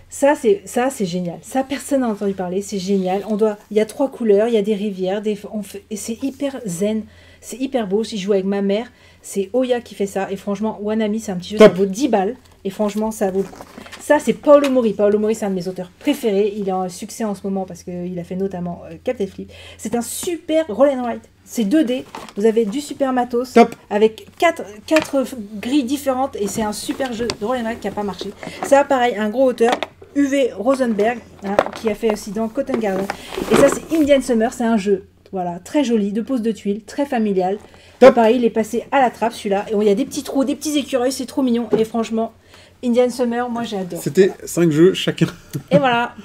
Ça, c'est génial. Ça, personne n'a entendu parler, c'est génial. Il y a 3 couleurs, il y a des rivières, et c'est hyper zen, c'est hyper beau. Si je joue avec ma mère, c'est Oya qui fait ça. Et franchement, Wanami, c'est un petit jeu, Top. ça vaut 10 balles. Et franchement, ça vaut le coup. Ça, c'est Paolo Mori. Paolo Mori, c'est un de mes auteurs préférés. Il est en succès en ce moment parce qu'il a fait notamment Captain Flip. C'est un super roll and write. C'est 2D. Vous avez du super matos. Top. Avec 4 grilles différentes. Et c'est un super jeu de roll and write qui n'a pas marché. Ça, pareil, un gros auteur. Uwe Rosenberg, hein, qui a fait aussi dans Cotton Garden. Et ça, c'est Indian Summer. C'est un jeu, voilà, très joli, de pose de tuiles, très familial. Top. Et pareil, il est passé à la trappe, celui-là. Et il y a des petits trous, des petits écureuils. C'est trop mignon. Et franchement... Indian Summer, moi j'ai adoré. C'était 5 jeux chacun. Et voilà.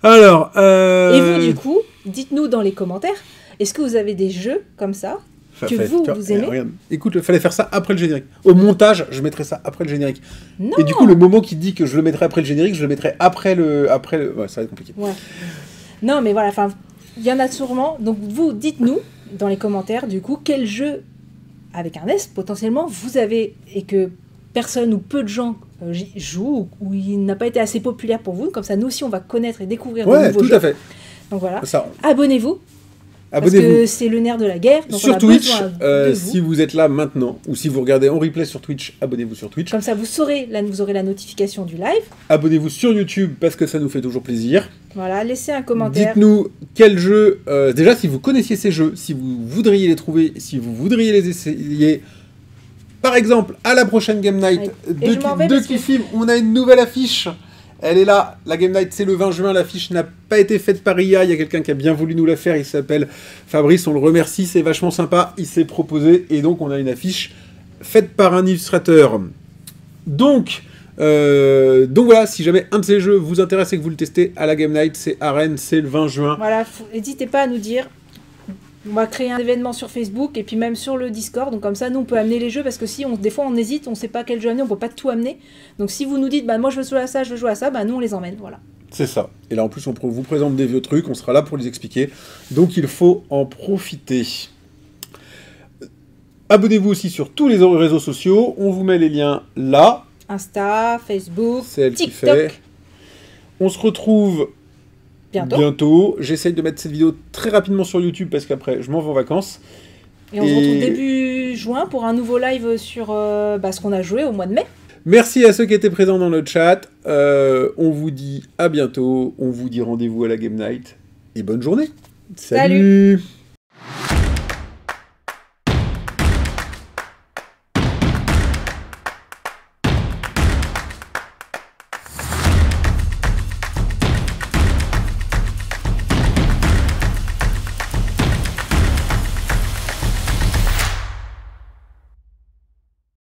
Alors, Et vous, du coup, dites-nous dans les commentaires, est-ce que vous avez des jeux comme ça que vous aimez? Regarde. Écoute, il fallait faire ça après le générique. Au montage, je mettrais ça après le générique. Non. Et du coup, le moment qui dit que je le mettrai après le générique, je le mettrai après le... Ouais, ça va être compliqué. Ouais. Non, mais voilà, enfin, il y en a sûrement. Donc vous, dites-nous dans les commentaires, du coup, quel jeu, avec un S, potentiellement, vous avez et que personne ou peu de gens jouent ou il n'a pas été assez populaire pour vous. Comme ça, nous aussi, on va connaître et découvrir de Ouais, nouveaux tout jeux. à fait. Donc voilà. Ça, Abonnez-vous. Parce abonnez-vous. que c'est le nerf de la guerre. Donc on Sur a Twitch, besoin de vous. si vous êtes là maintenant, ou si vous regardez en replay sur Twitch, abonnez-vous sur Twitch. Comme ça, vous aurez la notification du live. Abonnez-vous sur YouTube parce que ça nous fait toujours plaisir. Voilà, laissez un commentaire. Dites-nous quel jeu, déjà si vous connaissiez ces jeux, si vous voudriez les trouver, si vous voudriez les essayer. Par exemple, à la prochaine Game Night Et je m'en vais de parce que- Kifim, on a une nouvelle affiche. Elle est là, la Game Night, c'est le 20 juin, l'affiche n'a pas été faite par IA, il y a quelqu'un qui a bien voulu nous la faire, il s'appelle Fabrice, on le remercie, c'est vachement sympa, il s'est proposé, et donc on a une affiche faite par un illustrateur. Donc voilà, si jamais un de ces jeux vous intéresse et que vous le testez, à la Game Night, c'est à Rennes, c'est le 20 juin. Voilà, n'hésitez pas à nous dire. On va créer un événement sur Facebook et puis même sur le Discord. Donc comme ça, nous, on peut amener les jeux parce que si des fois on hésite, on ne sait pas quel jeu amener, on ne peut pas tout amener. Donc si vous nous dites, bah moi je veux jouer à ça, je veux jouer à ça, bah nous on les emmène, voilà. C'est ça. Et là, en plus, on vous présente des vieux trucs, on sera là pour les expliquer. Donc, il faut en profiter. Abonnez-vous aussi sur tous les réseaux sociaux. On vous met les liens là. Insta, Facebook, C'est elle qui TikTok. fait. On se retrouve bientôt. J'essaye de mettre cette vidéo très rapidement sur YouTube parce qu'après, je m'en vais en vacances. Et on se retrouve début juin pour un nouveau live sur ce qu'on a joué au mois de mai. Merci à ceux qui étaient présents dans le chat. On vous dit à bientôt. On vous dit rendez-vous à la Game Night. Et bonne journée. Salut.